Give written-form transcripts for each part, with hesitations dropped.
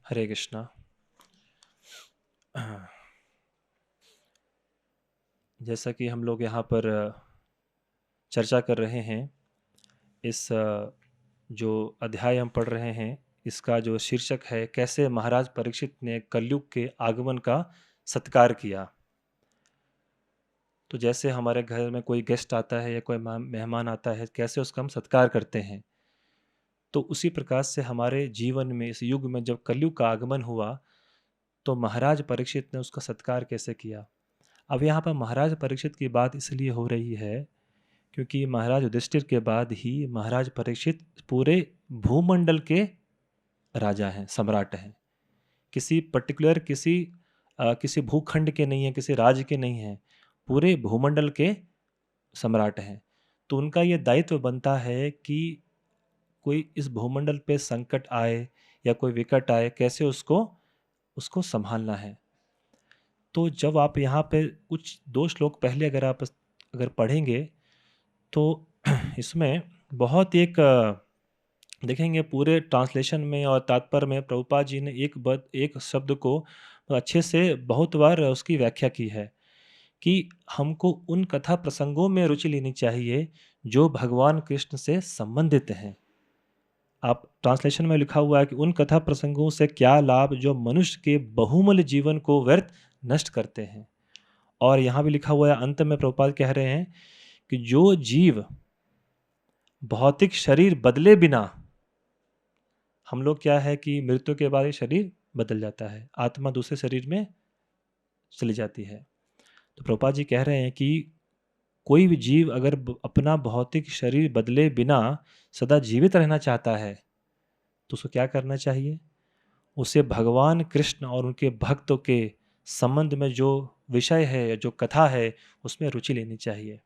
हरे कृष्णा। जैसा कि हम लोग यहाँ पर चर्चा कर रहे हैं, इस जो अध्याय हम पढ़ रहे हैं, इसका जो शीर्षक है, कैसे महाराज परीक्षित ने कलयुग के आगमन का सत्कार किया। तो जैसे हमारे घर में कोई गेस्ट आता है या कोई मेहमान आता है, कैसे उसका हम सत्कार करते हैं, तो उसी प्रकार से हमारे जीवन में इस युग में जब कलयुग का आगमन हुआ, तो महाराज परीक्षित ने उसका सत्कार कैसे किया। अब यहाँ पर महाराज परीक्षित की बात इसलिए हो रही है क्योंकि महाराज युधिष्ठिर के बाद ही महाराज परीक्षित पूरे भूमंडल के राजा हैं, सम्राट हैं। किसी पर्टिकुलर किसी भूखंड के नहीं हैं, किसी राज्य के नहीं हैं, पूरे भूमंडल के सम्राट हैं। तो उनका ये दायित्व बनता है कि कोई इस भूमंडल पे संकट आए या कोई विकट आए, कैसे उसको उसको संभालना है। तो जब आप यहाँ पे कुछ 2 श्लोक पहले अगर पढ़ेंगे, तो इसमें बहुत देखेंगे पूरे ट्रांसलेशन में और तात्पर्य में प्रभुपाद जी ने एक शब्द को अच्छे से बहुत बार उसकी व्याख्या की है कि हमको उन कथा प्रसंगों में रुचि लेनी चाहिए जो भगवान कृष्ण से संबंधित हैं। आप ट्रांसलेशन में लिखा हुआ है कि उन कथा प्रसंगों से क्या लाभ जो मनुष्य के बहुमूल्य जीवन को व्यर्थ नष्ट करते हैं। और यहाँ भी लिखा हुआ है, अंत में प्रभुपाद कह रहे हैं कि जो जीव भौतिक शरीर बदले बिना, हम लोग क्या है कि मृत्यु के बाद ये शरीर बदल जाता है, आत्मा दूसरे शरीर में चली जाती है। तो प्रभुपाद जी कह रहे हैं कि कोई भी जीव अगर अपना भौतिक शरीर बदले बिना सदा जीवित रहना चाहता है, तो उसको क्या करना चाहिए। उसे भगवान कृष्ण और उनके भक्तों के संबंध में जो विषय है, जो कथा है, उसमें रुचि लेनी चाहिए।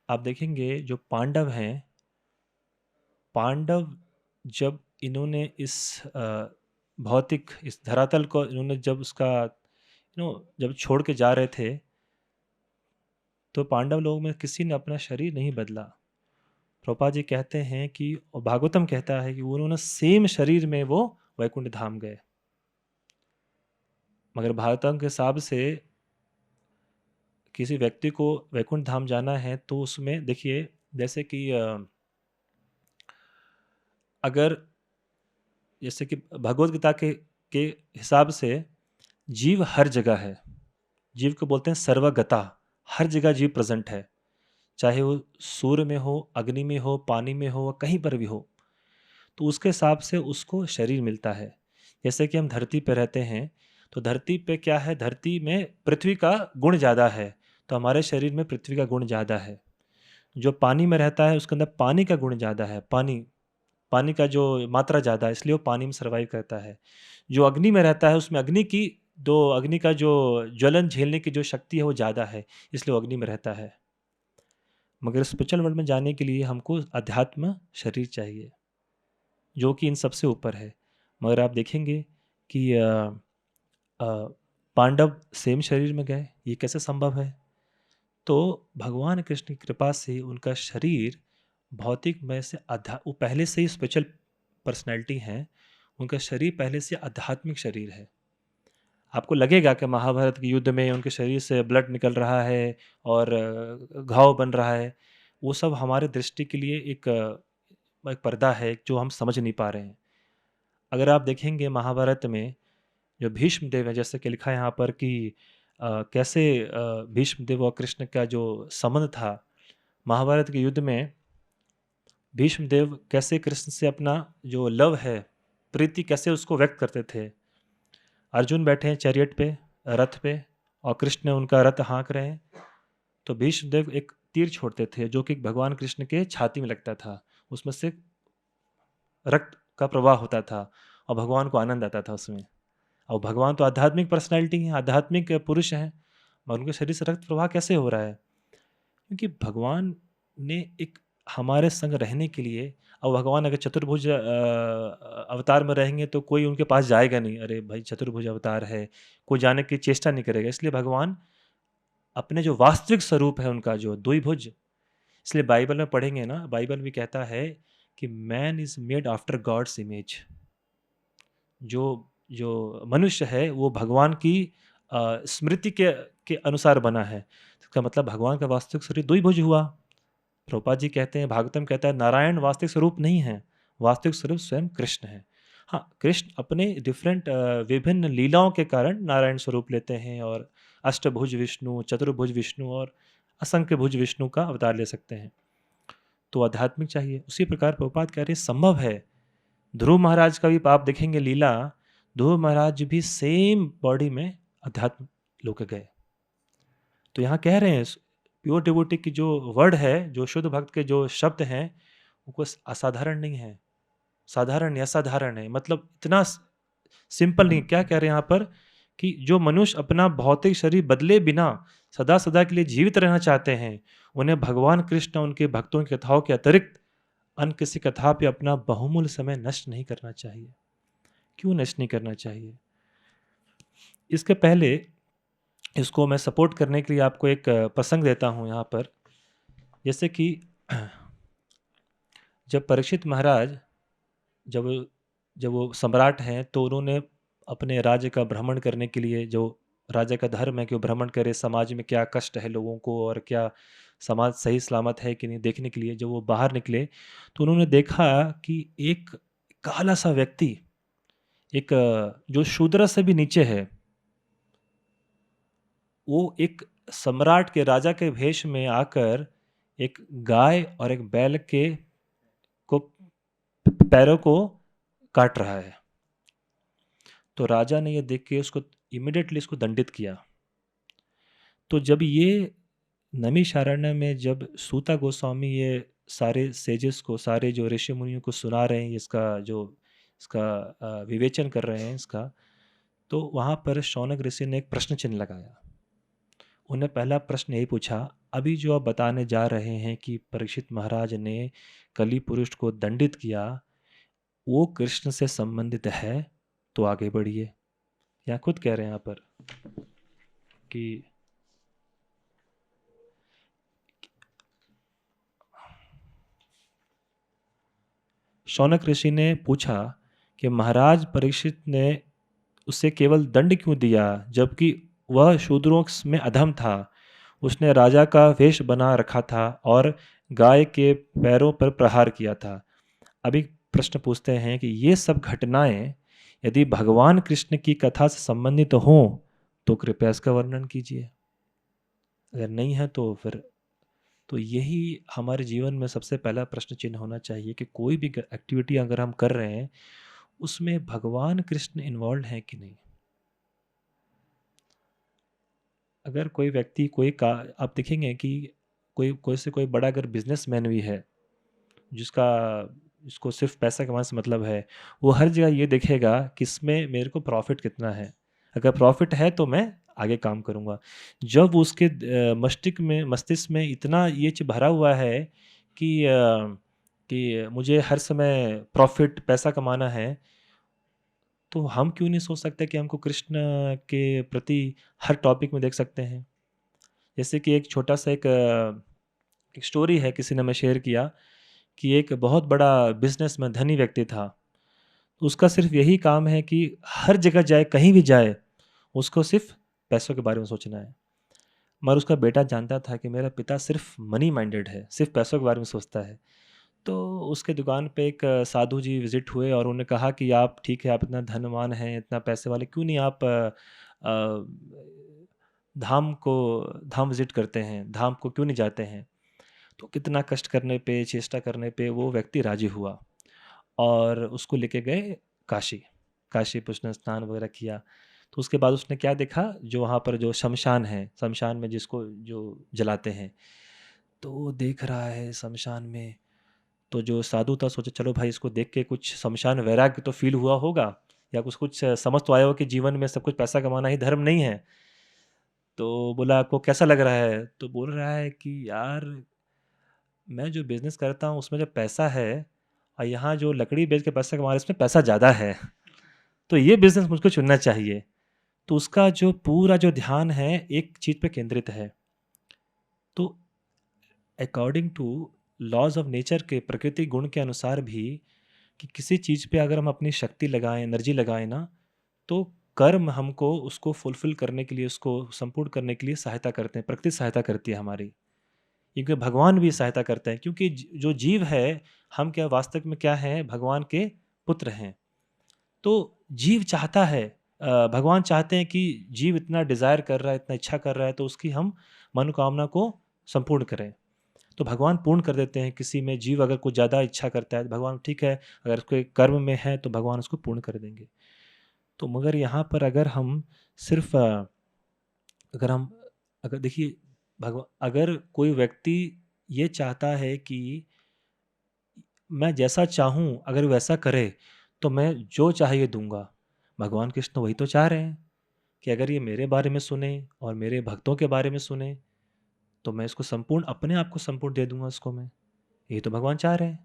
आप देखेंगे जो पांडव हैं, पांडव जब इन्होंने इस धरातल को इन्होंने जब जब छोड़ के जा रहे थे, तो पांडव लोगों में किसी ने अपना शरीर नहीं बदला। प्रभुपाद जी कहते हैं कि, और भागवतम कहता है कि उन्होंने सेम शरीर में वो वैकुंठ धाम गए। मगर भागवतम के हिसाब से किसी व्यक्ति को वैकुंठ धाम जाना है तो उसमें देखिए, जैसे कि अगर जैसे कि भगवत गीता के हिसाब से जीव हर जगह है। जीव को बोलते हैं सर्वगता, हर जगह जीव प्रेजेंट है, चाहे वो सूर्य में हो, अग्नि में हो, पानी में हो, कहीं पर भी हो। तो उसके हिसाब से उसको शरीर मिलता है। जैसे कि हम धरती पे रहते हैं, तो धरती पे क्या है, धरती में पृथ्वी का गुण ज़्यादा है, तो हमारे शरीर में पृथ्वी का गुण ज़्यादा है। जो पानी में रहता है उसके अंदर पानी का गुण ज़्यादा है, पानी का जो मात्रा ज़्यादा है, इसलिए वो पानी में सर्वाइव करता है। जो अग्नि में रहता है उसमें अग्नि का जो ज्वलन झेलने की जो शक्ति है वो ज़्यादा है, इसलिए वो अग्नि में रहता है। मगर स्पिरिचुअल वर्ल्ड में जाने के लिए हमको अध्यात्म शरीर चाहिए जो कि इन सबसे ऊपर है। मगर आप देखेंगे कि पांडव सेम शरीर में गए, ये कैसे संभव है। तो भगवान कृष्ण की कृपा से उनका शरीर भौतिक में से वो पहले से ही स्पिरिचुअल पर्सनैलिटी हैं, उनका शरीर पहले से आध्यात्मिक शरीर है। आपको लगेगा कि महाभारत के युद्ध में उनके शरीर से ब्लड निकल रहा है और घाव बन रहा है, वो सब हमारे दृष्टि के लिए एक पर्दा है जो हम समझ नहीं पा रहे हैं। अगर आप देखेंगे महाभारत में जो भीष्म देव है, जैसे कि लिखा है यहाँ पर कि कैसे भीष्म देव और कृष्ण का जो संबंध था महाभारत के युद्ध में, भीष्म देव कैसे कृष्ण से अपना जो लव है, प्रीति, कैसे उसको व्यक्त करते थे। अर्जुन बैठे हैं चैरियट पे, रथ पे, और कृष्ण उनका रथ हाँक रहे हैं। तो भीष्मदेव एक तीर छोड़ते थे जो कि भगवान कृष्ण के छाती में लगता था, उसमें से रक्त का प्रवाह होता था और भगवान को आनंद आता था उसमें। और भगवान तो आध्यात्मिक पर्सनैलिटी हैं, आध्यात्मिक पुरुष हैं, मगर उनके शरीर से रक्त प्रवाह कैसे हो रहा है। क्योंकि भगवान ने एक हमारे संग रहने के लिए, और भगवान अगर चतुर्भुज अवतार में रहेंगे तो कोई उनके पास जाएगा नहीं, अरे भाई चतुर्भुज अवतार है, कोई जाने की चेष्टा नहीं करेगा। इसलिए भगवान अपने जो वास्तविक स्वरूप है उनका जो द्विभुज, इसलिए बाइबल में पढ़ेंगे ना, बाइबल भी कहता है कि man is made after God's image. जो जो मनुष्य है वो भगवान की स्मृति के अनुसार बना है। इसका मतलब भगवान का वास्तविक स्वरूप द्विभुज हुआ। प्रभुपाद जी कहते हैं, भागवतम कहता है, नारायण वास्तविक स्वरूप नहीं है, वास्तविक स्वरूप स्वयं कृष्ण है। हाँ, कृष्ण अपने डिफरेंट विभिन्न लीलाओं के कारण नारायण स्वरूप लेते हैं और अष्टभुज विष्णु, चतुर्भुज विष्णु और असंख्य भुज विष्णु का अवतार ले सकते हैं। तो आध्यात्मिक चाहिए। उसी प्रकार प्रभुपाद कह रहे संभव है। ध्रुव महाराज का भी आप देखेंगे लीला, ध्रुव महाराज भी सेम बॉडी में अध्यात्म लोक गए। तो यहाँ कह रहे हैं प्योर डिवोटी की जो वर्ड है, जो शुद्ध भक्त के जो शब्द हैं, वो कोई असाधारण नहीं है, साधारण या असाधारण है। मतलब इतना सिंपल नहीं। क्या कह रहे हैं यहाँ पर कि जो मनुष्य अपना भौतिक शरीर बदले बिना सदा सदा के लिए जीवित रहना चाहते हैं, उन्हें भगवान कृष्ण उनके भक्तों की कथाओं के अतिरिक्त अन्य किसी कथा पे अपना बहुमूल्य समय नष्ट नहीं करना चाहिए। क्यों नष्ट नहीं करना चाहिए? इसके पहले इसको मैं सपोर्ट करने के लिए आपको एक प्रसंग देता हूँ यहाँ पर। जैसे कि जब परीक्षित महाराज जब जब वो सम्राट हैं, तो उन्होंने अपने राज्य का भ्रमण करने के लिए, जो राजा का धर्म है कि वो भ्रमण करे, समाज में क्या कष्ट है लोगों को और क्या समाज सही सलामत है कि नहीं, देखने के लिए जब वो बाहर निकले, तो उन्होंने देखा कि एक काला सा व्यक्ति, एक जो शूद्र से भी नीचे है, वो एक सम्राट के राजा के भेष में आकर एक गाय और एक बैल के को पैरों को काट रहा है। तो राजा ने ये देख के उसको इमिडिएटली इसको दंडित किया। तो जब ये नैमिषारण्य में जब सूता गोस्वामी ये सारे सेजेस को, सारे जो ऋषि मुनियों को सुना रहे हैं, इसका विवेचन कर रहे हैं इसका, तो वहाँ पर शौनक ऋषि ने एक प्रश्न चिन्ह लगाया। उन्हें पहला प्रश्न यही पूछा, अभी जो आप बताने जा रहे हैं कि परीक्षित महाराज ने कली पुरुष को दंडित किया, वो कृष्ण से संबंधित है तो आगे बढ़िए। यहाँ खुद कह रहे हैं यहाँ पर कि शौनक ऋषि ने पूछा कि महाराज परीक्षित ने उसे केवल दंड क्यों दिया, जबकि वह शूद्रों में अधम था। उसने राजा का वेश बना रखा था और गाय के पैरों पर प्रहार किया था। अभी प्रश्न पूछते हैं कि ये सब घटनाएं यदि भगवान कृष्ण की कथा से संबंधित हों तो कृपया इसका वर्णन कीजिए। अगर नहीं है तो फिर, तो यही हमारे जीवन में सबसे पहला प्रश्न चिन्ह होना चाहिए कि कोई भी एक्टिविटी अगर हम कर रहे हैं, उसमें भगवान कृष्ण इन्वॉल्व है कि नहीं। अगर कोई व्यक्ति कोई का आप देखेंगे कि कोई से कोई बड़ा अगर बिजनेसमैन भी है, जिसका इसको सिर्फ पैसा कमाने से मतलब है, वो हर जगह ये देखेगा कि इसमें मेरे को प्रॉफिट कितना है। अगर प्रॉफिट है तो मैं आगे काम करूँगा। जब उसके मस्तिष्क में इतना ये चीज़ भरा हुआ है कि मुझे हर समय प्रॉफिट पैसा कमाना है, तो हम क्यों नहीं सोच सकते कि हमको कृष्ण के प्रति हर टॉपिक में देख सकते हैं। जैसे कि एक छोटा सा एक स्टोरी है, किसी ने मैं शेयर किया कि एक बहुत बड़ा बिजनेसमैन धनी व्यक्ति था। तो उसका सिर्फ यही काम है कि हर जगह जाए, कहीं भी जाए, उसको सिर्फ पैसों के बारे में सोचना है। मगर उसका बेटा जानता था कि मेरा पिता सिर्फ मनी माइंडेड है, सिर्फ पैसों के बारे में सोचता है। तो उसके दुकान पे एक साधु जी विजिट हुए और उन्होंने कहा कि आप ठीक है, आप इतना धनवान हैं, इतना पैसे वाले, क्यों नहीं आप धाम विजिट करते हैं, धाम को क्यों नहीं जाते हैं। तो कितना कष्ट करने पे, चेष्टा करने पे वो व्यक्ति राजी हुआ और उसको लेके गए काशी। काशी पे उसने स्नान वगैरह किया। तो उसके बाद उसने क्या देखा, जो वहाँ पर जो शमशान है, शमशान में जिसको जो जलाते हैं, तो वो देख रहा है शमशान में। तो जो साधु था सोचा चलो भाई इसको देख के कुछ शमशान वैराग्य तो फील हुआ होगा, या कुछ कुछ समझ तो आया हो कि जीवन में सब कुछ पैसा कमाना ही धर्म नहीं है। तो बोला आपको कैसा लग रहा है? तो बोल रहा है कि यार मैं जो बिज़नेस करता हूँ उसमें जो पैसा है, और यहाँ जो लकड़ी बेच के पैसा कमा रहे हैं इसमें पैसा ज़्यादा है। तो ये बिज़नेस मुझको चुनना चाहिए। तो उसका जो पूरा जो ध्यान है एक चीज़ पे केंद्रित है। तो according to laws of nature के प्रकृति गुण के अनुसार भी कि किसी चीज़ पे अगर हम अपनी शक्ति लगाएं, एनर्जी लगाएं ना, तो कर्म हमको उसको फुलफिल करने के लिए, उसको संपूर्ण करने के लिए सहायता करते हैं, प्रकृति सहायता करती है हमारी। क्योंकि भगवान भी सहायता करते हैं, क्योंकि जो जीव है, हम क्या वास्तव में क्या हैं, भगवान के पुत्र हैं। तो जीव चाहता है, भगवान चाहते हैं कि जीव इतना डिज़ायर कर रहा है, इतना इच्छा कर रहा है, तो उसकी हम मनोकामना को संपूर्ण करें। तो भगवान पूर्ण कर देते हैं। किसी में जीव अगर कुछ ज़्यादा इच्छा करता है तो भगवान ठीक है, अगर उसके कर्म में है तो भगवान उसको पूर्ण कर देंगे। तो मगर यहाँ पर अगर हम सिर्फ अगर हम अगर देखिए, भगवान अगर कोई व्यक्ति ये चाहता है कि मैं जैसा चाहूँ अगर वैसा करे, तो मैं जो चाहिए दूंगा। भगवान कृष्ण वही तो चाह रहे हैं कि अगर ये मेरे बारे में सुने और मेरे भक्तों के बारे में सुने, तो मैं इसको संपूर्ण, अपने आप को संपूर्ण दे दूंगा उसको मैं। ये तो भगवान चाह रहे हैं।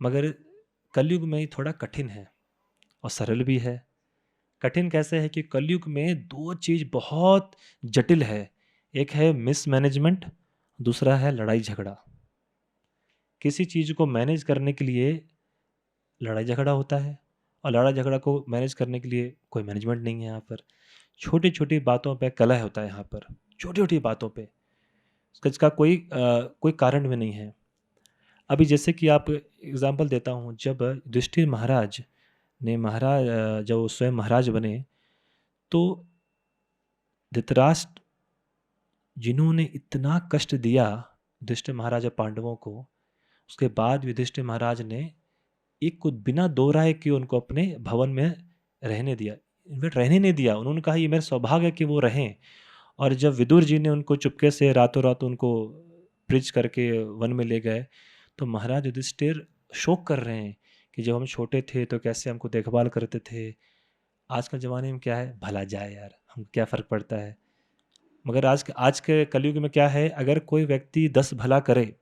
मगर कलयुग में ये थोड़ा कठिन है और सरल भी है। कठिन कैसे है कि कलयुग में दो चीज बहुत जटिल है। एक है मिसमैनेजमेंट, दूसरा है लड़ाई झगड़ा। किसी चीज को मैनेज करने के लिए लड़ाई झगड़ा होता है, और लड़ाई झगड़ा को मैनेज करने के लिए कोई मैनेजमेंट नहीं है यहाँ पर। छोटी छोटी बातों पे कलह होता है यहाँ पर, छोटी छोटी बातों पे। इसका कोई कारण भी नहीं है। अभी जैसे कि आप एग्जाम्पल देता हूँ, जब युधिष्ठिर महाराज ने जब वो स्वयं महाराज बने, तो धृतराष्ट्र जिन्होंने इतना कष्ट दिया युधिष्ठिर महाराज और पांडवों को, उसके बाद युधिष्ठिर महाराज ने एक को बिना दो राय के उनको अपने भवन में रहने दिया। इनफैक्ट रहने नहीं दिया, उन्होंने कहा ये मेरा सौभाग्य है कि वो रहें। और जब विदुर जी ने उनको चुपके से रातों रात उनको ब्रिज करके वन में ले गए, तो महाराज युधिष्ठिर शोक कर रहे हैं कि जब हम छोटे थे तो कैसे हमको देखभाल करते थे। आज के ज़माने में क्या है, भला जाए यार, हमको क्या फ़र्क पड़ता है। मगर आज के कलयुग में क्या है, अगर कोई व्यक्ति 10 भला करे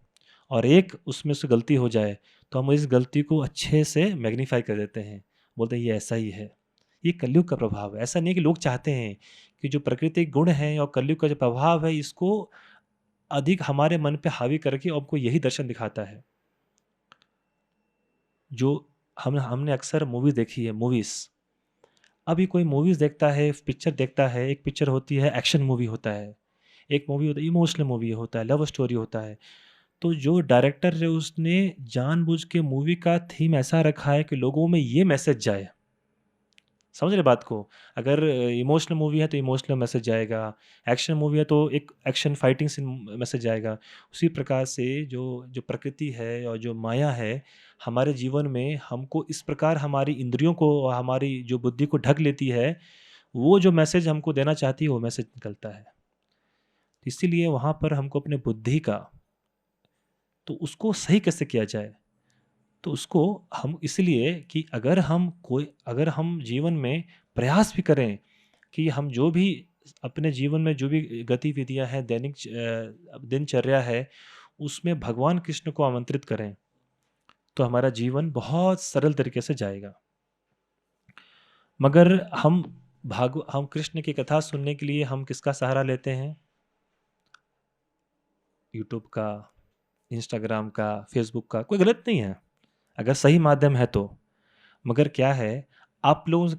और एक उसमें से गलती हो जाए, तो हम इस गलती को अच्छे से मैग्नीफाई कर देते हैं, बोलते हैं ये ऐसा ही है। ये कलयुग का प्रभाव है। ऐसा नहीं है कि लोग चाहते हैं कि जो प्राकृतिक गुण हैं और कलयुग का जो प्रभाव है, इसको अधिक हमारे मन पे हावी करके आपको यही दर्शन दिखाता है। जो हमने अक्सर मूवी देखी है, मूवीज़। अभी कोई मूवीज़ देखता है, पिक्चर देखता है, एक पिक्चर होती है, एक्शन मूवी होता है, एक मूवी होता है, इमोशनल मूवी होता है, लव स्टोरी होता है। तो जो डायरेक्टर है उसने जानबूझ के मूवी का थीम ऐसा रखा है कि लोगों में ये मैसेज जाए। समझ रहे बात को? अगर इमोशनल मूवी है तो इमोशनल मैसेज जाएगा, एक्शन मूवी है तो एक एक्शन फाइटिंग सीन मैसेज जाएगा। उसी प्रकार से जो जो प्रकृति है और जो माया है, हमारे जीवन में हमको इस प्रकार हमारी इंद्रियों को और हमारी जो बुद्धि को ढक लेती है, वो जो मैसेज हमको देना चाहती है वो मैसेज निकलता है। इसीलिए वहाँ पर हमको अपने बुद्धि का, तो उसको सही कैसे किया जाए? तो उसको हम इसलिए कि अगर हम जीवन में प्रयास भी करें कि हम जो भी अपने जीवन में जो भी गतिविधियां हैं, दिनचर्या है, उसमें भगवान कृष्ण को आमंत्रित करें, तो हमारा जीवन बहुत सरल तरीके से जाएगा। मगर हम कृष्ण की कथा सुनने के लिए हम किसका सहारा लेते हैं? यूट्यूब का, इंस्टाग्राम का, फेसबुक का। कोई गलत नहीं है अगर सही माध्यम है तो। मगर क्या है, आप लोगों से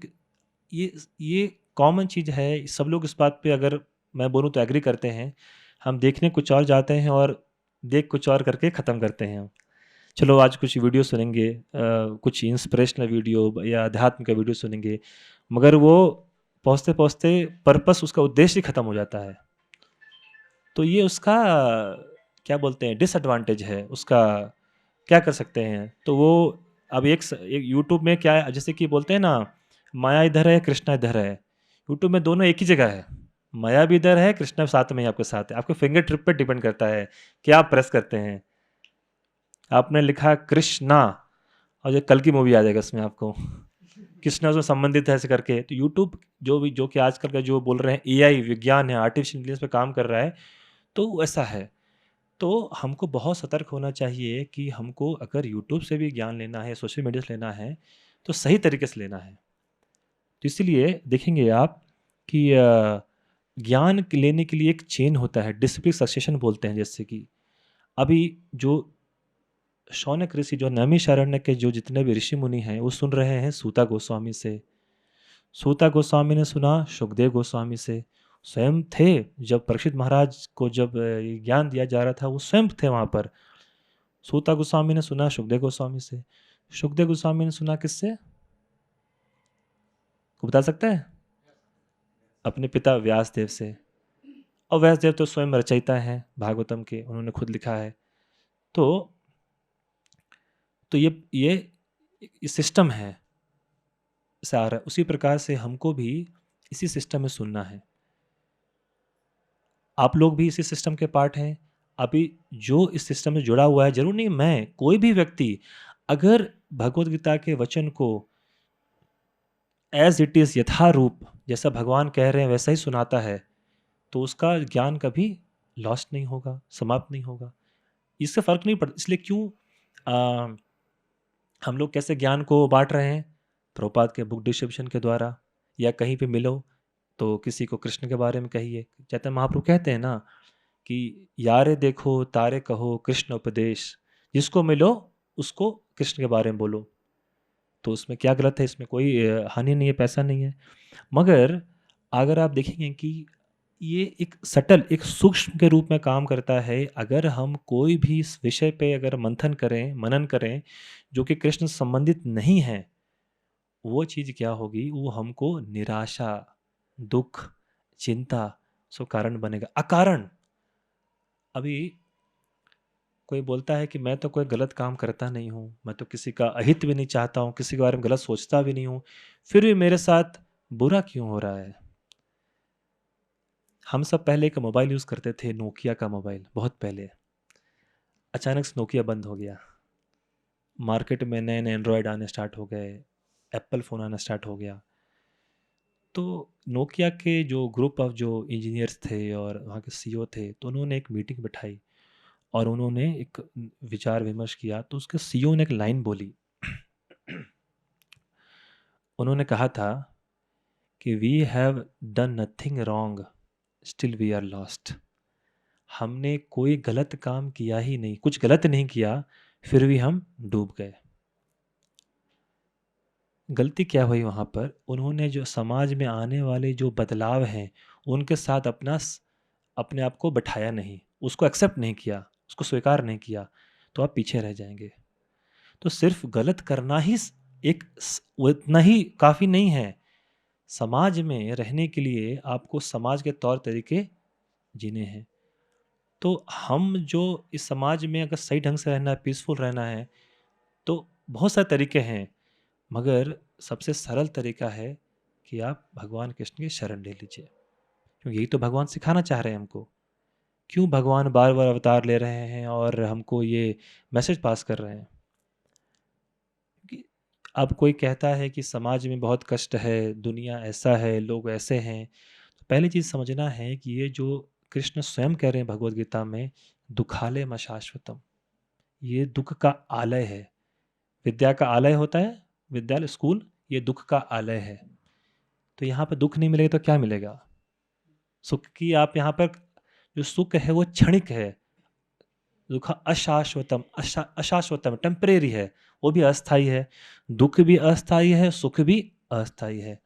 ये कॉमन चीज़ है, सब लोग इस बात पे अगर मैं बोलूँ तो एग्री करते हैं। हम देखने कुछ और जाते हैं और देख कुछ और करके ख़त्म करते हैं हम। चलो आज कुछ वीडियो सुनेंगे, कुछ इंस्पिरेशनल वीडियो या अध्यात्म का वीडियो सुनेंगे, मगर वो पहुँचते-पहुँचते पर्पस, उसका उद्देश्य ही ख़त्म हो जाता है। तो ये उसका क्या बोलते हैं, डिसएडवांटेज है उसका। क्या कर सकते हैं? तो वो अब एक यूट्यूब में क्या है, जैसे कि बोलते हैं ना, माया इधर है, कृष्णा इधर है। यूट्यूब में दोनों एक ही जगह है। माया भी इधर है, कृष्णा साथ में ही आपके साथ है। आपके फिंगर ट्रिप पे डिपेंड करता है कि आप प्रेस करते हैं। आपने लिखा कृष्णा और जो कल की मूवी आ जाएगा उसमें आपको कृष्णा उसमें संबंधित है ऐसे करके। तो यूट्यूब जो कि आजकल का जो बोल रहे हैं एआई विज्ञान है, आर्टिफिशियल इंटेलिजेंस पे काम कर रहा है, तो ऐसा है। तो हमको बहुत सतर्क होना चाहिए कि हमको अगर यूट्यूब से भी ज्ञान लेना है, सोशल मीडिया से लेना है, तो सही तरीके से लेना है। तो इसीलिए देखेंगे आप कि ज्ञान लेने के लिए एक चेन होता है, डिसिप्लिन सक्सेशन बोलते हैं। जैसे कि अभी जो शौनक ऋषि जो नैमिषारण्य के जो जितने भी ऋषि मुनि हैं वो सुन रहे हैं सूता गोस्वामी से। सूता गोस्वामी ने सुना सुखदेव गोस्वामी से। स्वयं थे जब परीक्षित महाराज को जब ज्ञान दिया जा रहा था वो स्वयं थे वहाँ पर। सूता गोस्वामी ने सुना सुखदेव गोस्वामी से। सुखदेव गोस्वामी ने सुना किससे, को बता सकता है? अपने पिता व्यासदेव से। और व्यासदेव तो स्वयं रचयिता हैं भागवतम के, उन्होंने खुद लिखा है। तो ये सिस्टम है सारा। उसी प्रकार से हमको भी इसी सिस्टम में सुनना है। आप लोग भी इसी सिस्टम के पार्ट हैं। अभी जो इस सिस्टम में जुड़ा हुआ है, जरूर नहीं मैं, कोई भी व्यक्ति अगर भगवत गीता के वचन को एज इट इज यथारूप जैसा भगवान कह रहे हैं वैसा ही सुनाता है तो उसका ज्ञान कभी लॉस्ट नहीं होगा, समाप्त नहीं होगा। इससे फर्क नहीं पड़ता। इसलिए क्यों हम लोग कैसे ज्ञान को बांट रहे हैं? प्रभुपाद के बुक डिस्ट्रीब्यूशन के द्वारा, या कहीं पे मिलो तो किसी को कृष्ण के बारे में कहिए। चैतन्य महाप्रभु कहते हैं ना कि यारे देखो तारे कहो कृष्ण उपदेश, जिसको मिलो उसको कृष्ण के बारे में बोलो। तो उसमें क्या गलत है? इसमें कोई हानि नहीं है, पैसा नहीं है। मगर अगर आप देखेंगे कि ये एक सटल, एक सूक्ष्म के रूप में काम करता है। अगर हम कोई भी इस विषय पे अगर मंथन करें, मनन करें, जो कि कृष्ण से संबंधित नहीं है, वो चीज़ क्या होगी? वो हमको निराशा, दुख, चिंता सो कारण बनेगा, अकारण। अभी कोई बोलता है कि मैं तो कोई गलत काम करता नहीं हूँ, मैं तो किसी का अहित भी नहीं चाहता हूँ, किसी के बारे में गलत सोचता भी नहीं हूँ, फिर भी मेरे साथ बुरा क्यों हो रहा है? हम सब पहले एक मोबाइल यूज़ करते थे, नोकिया का मोबाइल, बहुत पहले। अचानक से नोकिया बंद हो गया। मार्केट में नए नए एंड्रॉयड आने स्टार्ट हो गए, एप्पल फ़ोन आना स्टार्ट हो गया। तो नोकिया के जो ग्रुप ऑफ जो इंजीनियर्स थे और वहाँ के सीईओ थे, तो उन्होंने एक मीटिंग बिठाई और उन्होंने एक विचार विमर्श किया। तो उसके सीईओ ने एक लाइन बोली। उन्होंने कहा था कि we have done nothing wrong still we are lost. हमने कोई गलत काम किया ही नहीं, कुछ गलत नहीं किया, फिर भी हम डूब गए। गलती क्या हुई वहाँ पर? उन्होंने जो समाज में आने वाले जो बदलाव हैं उनके साथ अपने आप को बैठाया नहीं, उसको एक्सेप्ट नहीं किया, उसको स्वीकार नहीं किया, तो आप पीछे रह जाएंगे। तो सिर्फ गलत करना ही वो इतना ही काफ़ी नहीं है। समाज में रहने के लिए आपको समाज के तौर तरीके जीने हैं। तो हम जो इस समाज में अगर सही ढंग से रहना है, पीसफुल रहना है, तो बहुत सारे तरीके हैं। मगर सबसे सरल तरीका है कि आप भगवान कृष्ण की शरण ले लीजिए, क्योंकि यही तो भगवान सिखाना चाह रहे हैं हमको। क्यों भगवान बार बार अवतार ले रहे हैं और हमको ये मैसेज पास कर रहे हैं? कि अब कोई कहता है कि समाज में बहुत कष्ट है, दुनिया ऐसा है, लोग ऐसे हैं, तो पहली चीज़ समझना है कि ये जो कृष्ण स्वयं कह रहे हैं भगवद गीता में, दुखालयम अशाश्वतम, ये दुख का आलय है। विद्या का आलय होता है विद्यालय, स्कूल, ये दुख का आलय है। तो यहाँ पर दुख नहीं मिलेगा तो क्या मिलेगा? सुख की आप यहाँ पर, जो सुख है वो क्षणिक है। दुख अशाश्वतम, अशाश्वतम टेम्परेरी है, वो भी अस्थाई है। दुख भी अस्थाई है, सुख भी अस्थाई है।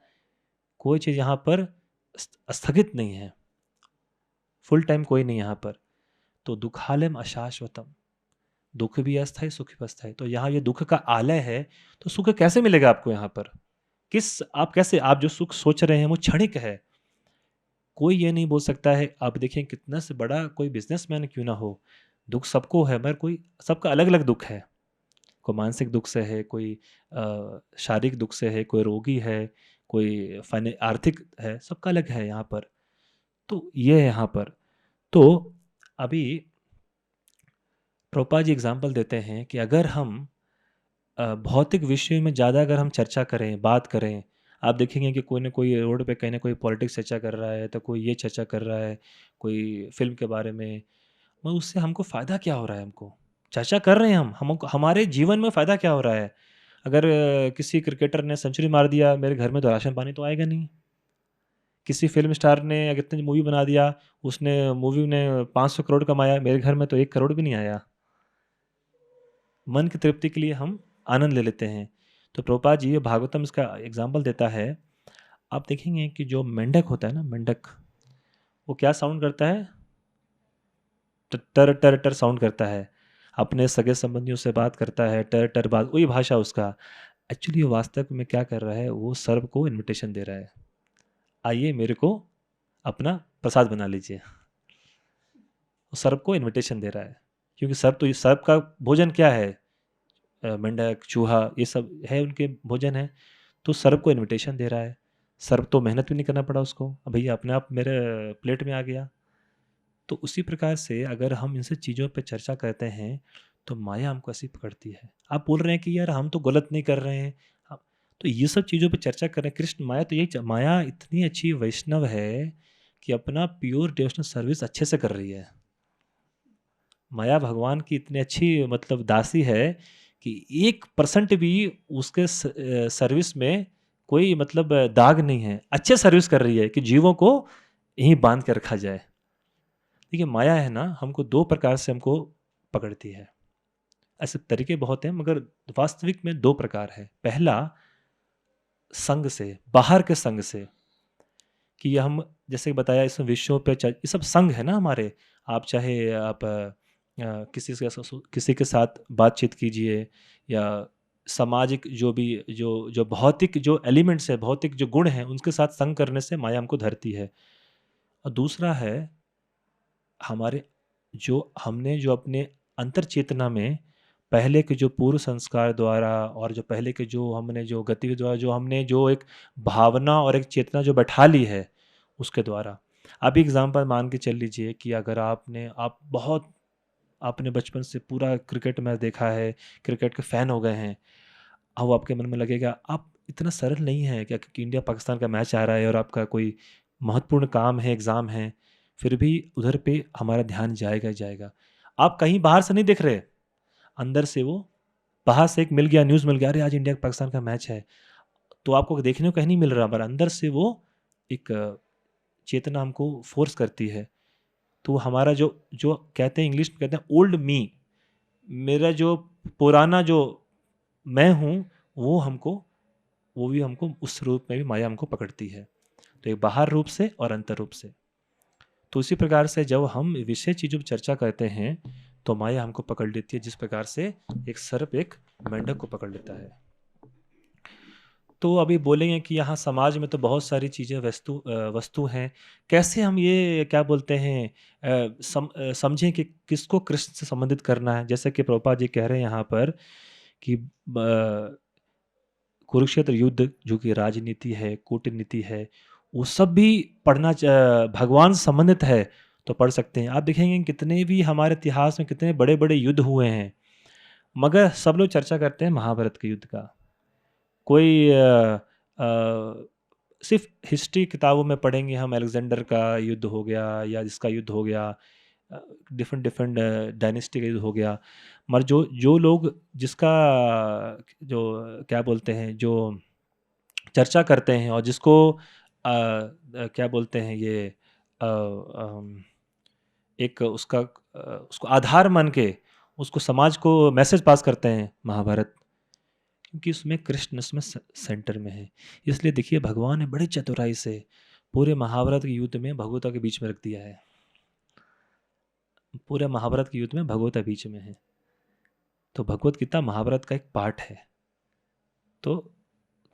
कोई चीज़ यहाँ पर स्थगित नहीं है, फुल टाइम कोई नहीं यहाँ पर। तो दुखालयम अशाश्वतम, दुख भी अस्थाई, सुख भी अस्थाई। तो यहाँ ये दुख का आलय है, तो सुख कैसे मिलेगा आपको यहाँ पर? आप कैसे, आप जो सुख सोच रहे हैं वो क्षणिक है। कोई ये नहीं बोल सकता है, आप देखें कितना से बड़ा कोई बिजनेसमैन क्यों ना हो, दुख सबको है, मगर कोई सबका अलग अलग दुख है। कोई मानसिक दुख से है, कोई शारीरिक दुख से है, कोई रोगी है, कोई आर्थिक है, सबका अलग है यहाँ पर। तो ये है यहाँ पर। तो अभी प्रभुपाद जी एग्जाम्पल देते हैं कि अगर हम भौतिक विषयों में ज़्यादा अगर हम चर्चा करें, बात करें, आप देखेंगे कि कोई ना कोई रोड पे कहीं ना कोई पॉलिटिक्स चर्चा कर रहा है, तो कोई ये चर्चा कर रहा है, कोई फिल्म के बारे में। मगर उससे हमको फ़ायदा क्या हो रहा है? हमको चर्चा कर रहे हैं, हमको हमारे जीवन में फ़ायदा क्या हो रहा है? अगर किसी क्रिकेटर ने सेंचुरी मार दिया, मेरे घर में तो राशन पानी तो आएगा नहीं। किसी फिल्म स्टार ने अगर इतनी मूवी बना दिया, उसने मूवी ने 500 करोड़ कमाया, मेरे घर में तो 1 करोड़ भी नहीं आया। मन की तृप्ति के लिए हम आनंद ले लेते हैं। तो प्रभुपाद जी भागवतम इसका एग्जाम्पल देता है। आप देखेंगे कि जो मेंढक होता है ना, मेंढक, वो क्या साउंड करता है? टर टर टर साउंड करता है। अपने सगे संबंधियों से बात करता है, टर टर बात, वही भाषा उसका। एक्चुअली वो वास्तव में क्या कर रहा है, वो सर्प को इनविटेशन दे रहा है, आइए मेरे को अपना प्रसाद बना लीजिए। वो सर्प को इनविटेशन दे रहा है, क्योंकि सर्प, तो ये सर्प का भोजन क्या है? मेंढक, चूहा, ये सब है उनके भोजन है। तो सर्प को इनविटेशन दे रहा है। सर्प तो मेहनत भी नहीं करना पड़ा उसको, अब भैया अपने आप मेरे प्लेट में आ गया। तो उसी प्रकार से अगर हम इनसे चीज़ों पे चर्चा करते हैं तो माया हमको ऐसी पकड़ती है। आप बोल रहे हैं कि यार हम तो गलत नहीं कर रहे हैं, तो ये सब चीज़ों पे चर्चा कर रहे हैं। कृष्ण माया तो यही माया इतनी अच्छी वैष्णव है कि अपना प्योर डिवोशनल सर्विस अच्छे से कर रही है। माया भगवान की इतनी अच्छी मतलब दासी है कि 1% भी उसके सर्विस में कोई मतलब दाग नहीं है। अच्छे सर्विस कर रही है कि जीवों को यहीं बांध के रखा जाए। देखिए माया है ना, हमको 2 प्रकार से हमको पकड़ती है। ऐसे तरीके बहुत हैं, मगर वास्तविक में 2 प्रकार है। पहला, संग से, बाहर के संग से, कि ये हम जैसे बताया इसमें विषयों पे ये सब संग है ना हमारे। आप चाहे आप किसी के साथ बातचीत कीजिए, या सामाजिक जो भी जो जो भौतिक जो एलिमेंट्स है, भौतिक जो गुण हैं, उनके साथ संग करने से माया हमको धरती है। और दूसरा है हमारे जो अपने अंतर चेतना में पहले के जो पूर्व संस्कार द्वारा, और जो पहले के जो हमने जो गतिविधि द्वारा जो हमने जो एक भावना और एक चेतना जो बैठा ली है उसके द्वारा। आप एग्जाम्पल मान के चल लीजिए कि अगर आप बहुत आपने बचपन से पूरा क्रिकेट मैच देखा है, क्रिकेट के फ़ैन हो गए हैं। अब आपके मन में लगेगा आप इतना सरल नहीं है क्या, क्योंकि इंडिया पाकिस्तान का मैच आ रहा है और आपका कोई महत्वपूर्ण काम है, एग्ज़ाम है, फिर भी उधर पे हमारा ध्यान जाएगा ही जाएगा। आप कहीं बाहर से नहीं देख रहे, अंदर से वो बाहर से एक मिल गया, न्यूज़ मिल गया, अरे आज इंडिया पाकिस्तान का मैच है, तो आपको देखने को कहीं नहीं मिल रहा, पर अंदर से वो एक चेतना हमको फोर्स करती है। तो हमारा जो जो कहते हैं, इंग्लिश में कहते हैं ओल्ड मी, मेरा जो पुराना जो मैं हूँ, वो हमको वो भी हमको उस रूप में भी माया हमको पकड़ती है। तो एक बाहर रूप से और अंतर रूप से। तो उसी प्रकार से जब हम विषय चीज़ों पर चर्चा करते हैं तो माया हमको पकड़ लेती है, जिस प्रकार से एक सर्प एक मेंढक को पकड़ लेता है। तो अभी बोलेंगे कि यहाँ समाज में तो बहुत सारी चीज़ें वस्तु हैं। कैसे हम ये क्या बोलते हैं समझें कि किसको कृष्ण से संबंधित करना है? जैसे कि प्रभुपाद जी कह रहे हैं यहाँ पर कि कुरुक्षेत्र युद्ध जो कि राजनीति है, कूटनीति है, वो सब भी भगवान से संबंधित है तो पढ़ सकते हैं। आप देखेंगे कितने भी हमारे इतिहास में कितने बड़े-बड़े युद्ध हुए हैं, मगर सब लोग चर्चा करते हैं महाभारत के युद्ध का। कोई सिर्फ हिस्ट्री किताबों में पढ़ेंगे हम, अलेक्जेंडर का युद्ध हो गया या इसका युद्ध हो गया, डिफरेंट डिफरेंट डायनेस्टी का युद्ध हो गया, मगर जो जो लोग जिसका जो क्या बोलते हैं जो चर्चा करते हैं और जिसको क्या बोलते हैं ये एक उसको आधार मान के उसको समाज को मैसेज पास करते हैं महाभारत, क्योंकि उसमें कृष्ण उसमें सेंटर में है। इसलिए देखिए भगवान ने बड़ी चतुराई से पूरे महाभारत के युद्ध में भगवता के बीच में रख दिया है। पूरे महाभारत के युद्ध में भगवता बीच में है, तो भगवत गीता महाभारत का एक पार्ट है। तो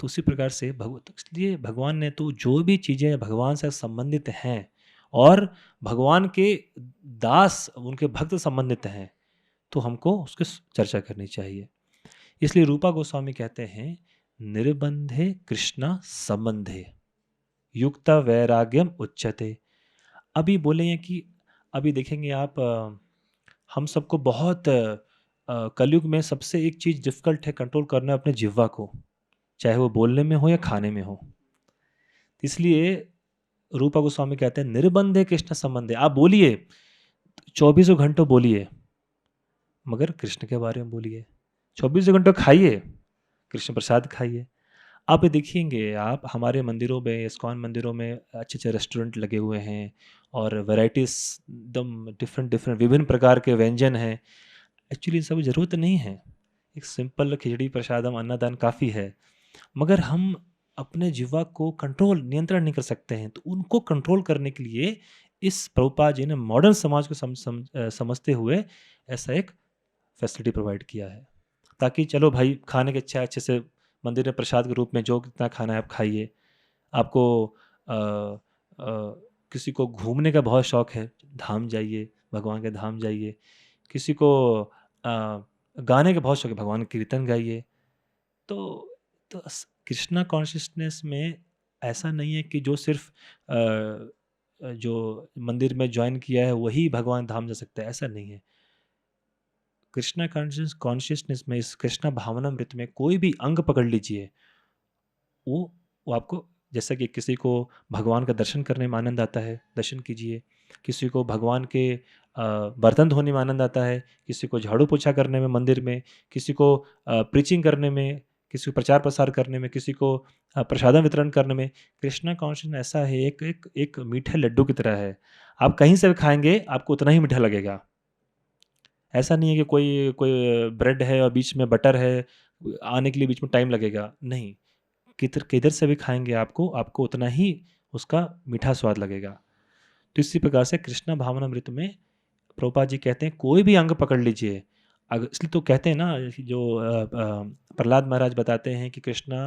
उसी प्रकार से इसलिए भगवान ने तो जो भी चीज़ें भगवान से संबंधित हैं और भगवान के दास उनके भक्त संबंधित हैं, तो हमको उसकी चर्चा करनी चाहिए। इसलिए रूपा गोस्वामी कहते हैं निर्बंधे कृष्णा संबंधे युक्ता वैराग्यम उच्यते। अभी बोलेंगे कि अभी देखेंगे आप हम सबको बहुत कलयुग में सबसे एक चीज़ डिफ़िकल्ट है कंट्रोल करना, अपने जिह्वा को, चाहे वो बोलने में हो या खाने में हो। इसलिए रूपा गोस्वामी कहते हैं निर्बंधे कृष्ण संबंधे। आप बोलिए 24 घंटों बोलिए, मगर कृष्ण के बारे में बोलिए। 24 घंटों खाइए, कृष्ण प्रसाद खाइए। आप देखिएंगे, आप हमारे मंदिरों में, इस्कॉन मंदिरों में अच्छे अच्छे रेस्टोरेंट लगे हुए हैं और वैराइटीज़ एकदम डिफरेंट डिफरेंट विभिन्न प्रकार के व्यंजन हैं। एक्चुअली इन सब की ज़रूरत नहीं है। एक सिंपल खिचड़ी प्रसादम अन्नदान काफ़ी है। मगर हम अपने जीवा को नियंत्रण नहीं कर सकते हैं, तो उनको कंट्रोल करने के लिए इस प्रभुपाद जी ने मॉडर्न समाज को समझते हुए ऐसा एक फैसिलिटी प्रोवाइड किया है, ताकि चलो भाई खाने के अच्छे से मंदिर में प्रसाद के रूप में जो कितना खाना है आप खाइए। आपको अ, अ, किसी को घूमने का बहुत शौक है, धाम जाइए, भगवान के धाम जाइए। किसी को गाने का बहुत शौक है, भगवान के कीर्तन गाइए। तो कृष्णा कॉन्शियसनेस में ऐसा नहीं है कि जो सिर्फ जो मंदिर में ज्वाइन किया है वही भगवान धाम जा सकता है, ऐसा नहीं है। कृष्णा कॉन्शियसनेस में, इस कृष्णा भावनामृत में कोई भी अंग पकड़ लीजिए, वो आपको, जैसा कि किसी को भगवान का दर्शन करने में आनंद आता है, दर्शन कीजिए। किसी को भगवान के बर्तन धोने में आनंद आता है, किसी को झाड़ू पोछा करने में मंदिर में, किसी को प्रीचिंग करने में, किसी को प्रचार प्रसार करने में, किसी को प्रसादम वितरण करने में। कृष्णा कॉन्शियस ऐसा है, एक एक एक मीठे लड्डू की तरह है। आप कहीं से भी खाएंगे आपको उतना ही मीठा लगेगा। ऐसा नहीं है कि कोई कोई ब्रेड है और बीच में बटर है, आने के लिए बीच में टाइम लगेगा, नहीं। किधर किधर से भी खाएंगे आपको आपको उतना ही उसका मीठा स्वाद लगेगा। तो इसी प्रकार से कृष्णा भावनामृत में प्रभुपाद जी कहते हैं कोई भी अंग पकड़ लीजिए। अगर इसलिए तो कहते हैं ना, जो प्रहलाद महाराज बताते हैं कि कृष्णा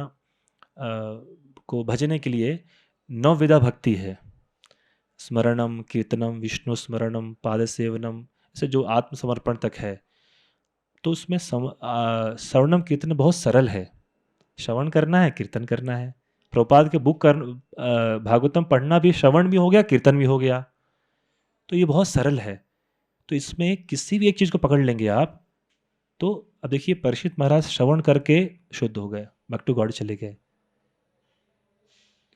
को भजने के लिए 9 विधा भक्ति है। स्मरणम, कीर्तनम, विष्णु स्मरणम, पाद सेवनम, ऐसे जो आत्मसमर्पण तक है। तो उसमें श्रवणम कीर्तन बहुत सरल है। श्रवण करना है, कीर्तन करना है। प्रभुपाद के भागवतम पढ़ना भी श्रवण भी हो गया, कीर्तन भी हो गया। तो ये बहुत सरल है। तो इसमें किसी भी एक चीज़ को पकड़ लेंगे आप, तो अब देखिए परीक्षित महाराज श्रवण करके शुद्ध हो गए, बैक टू गॉड चले गए।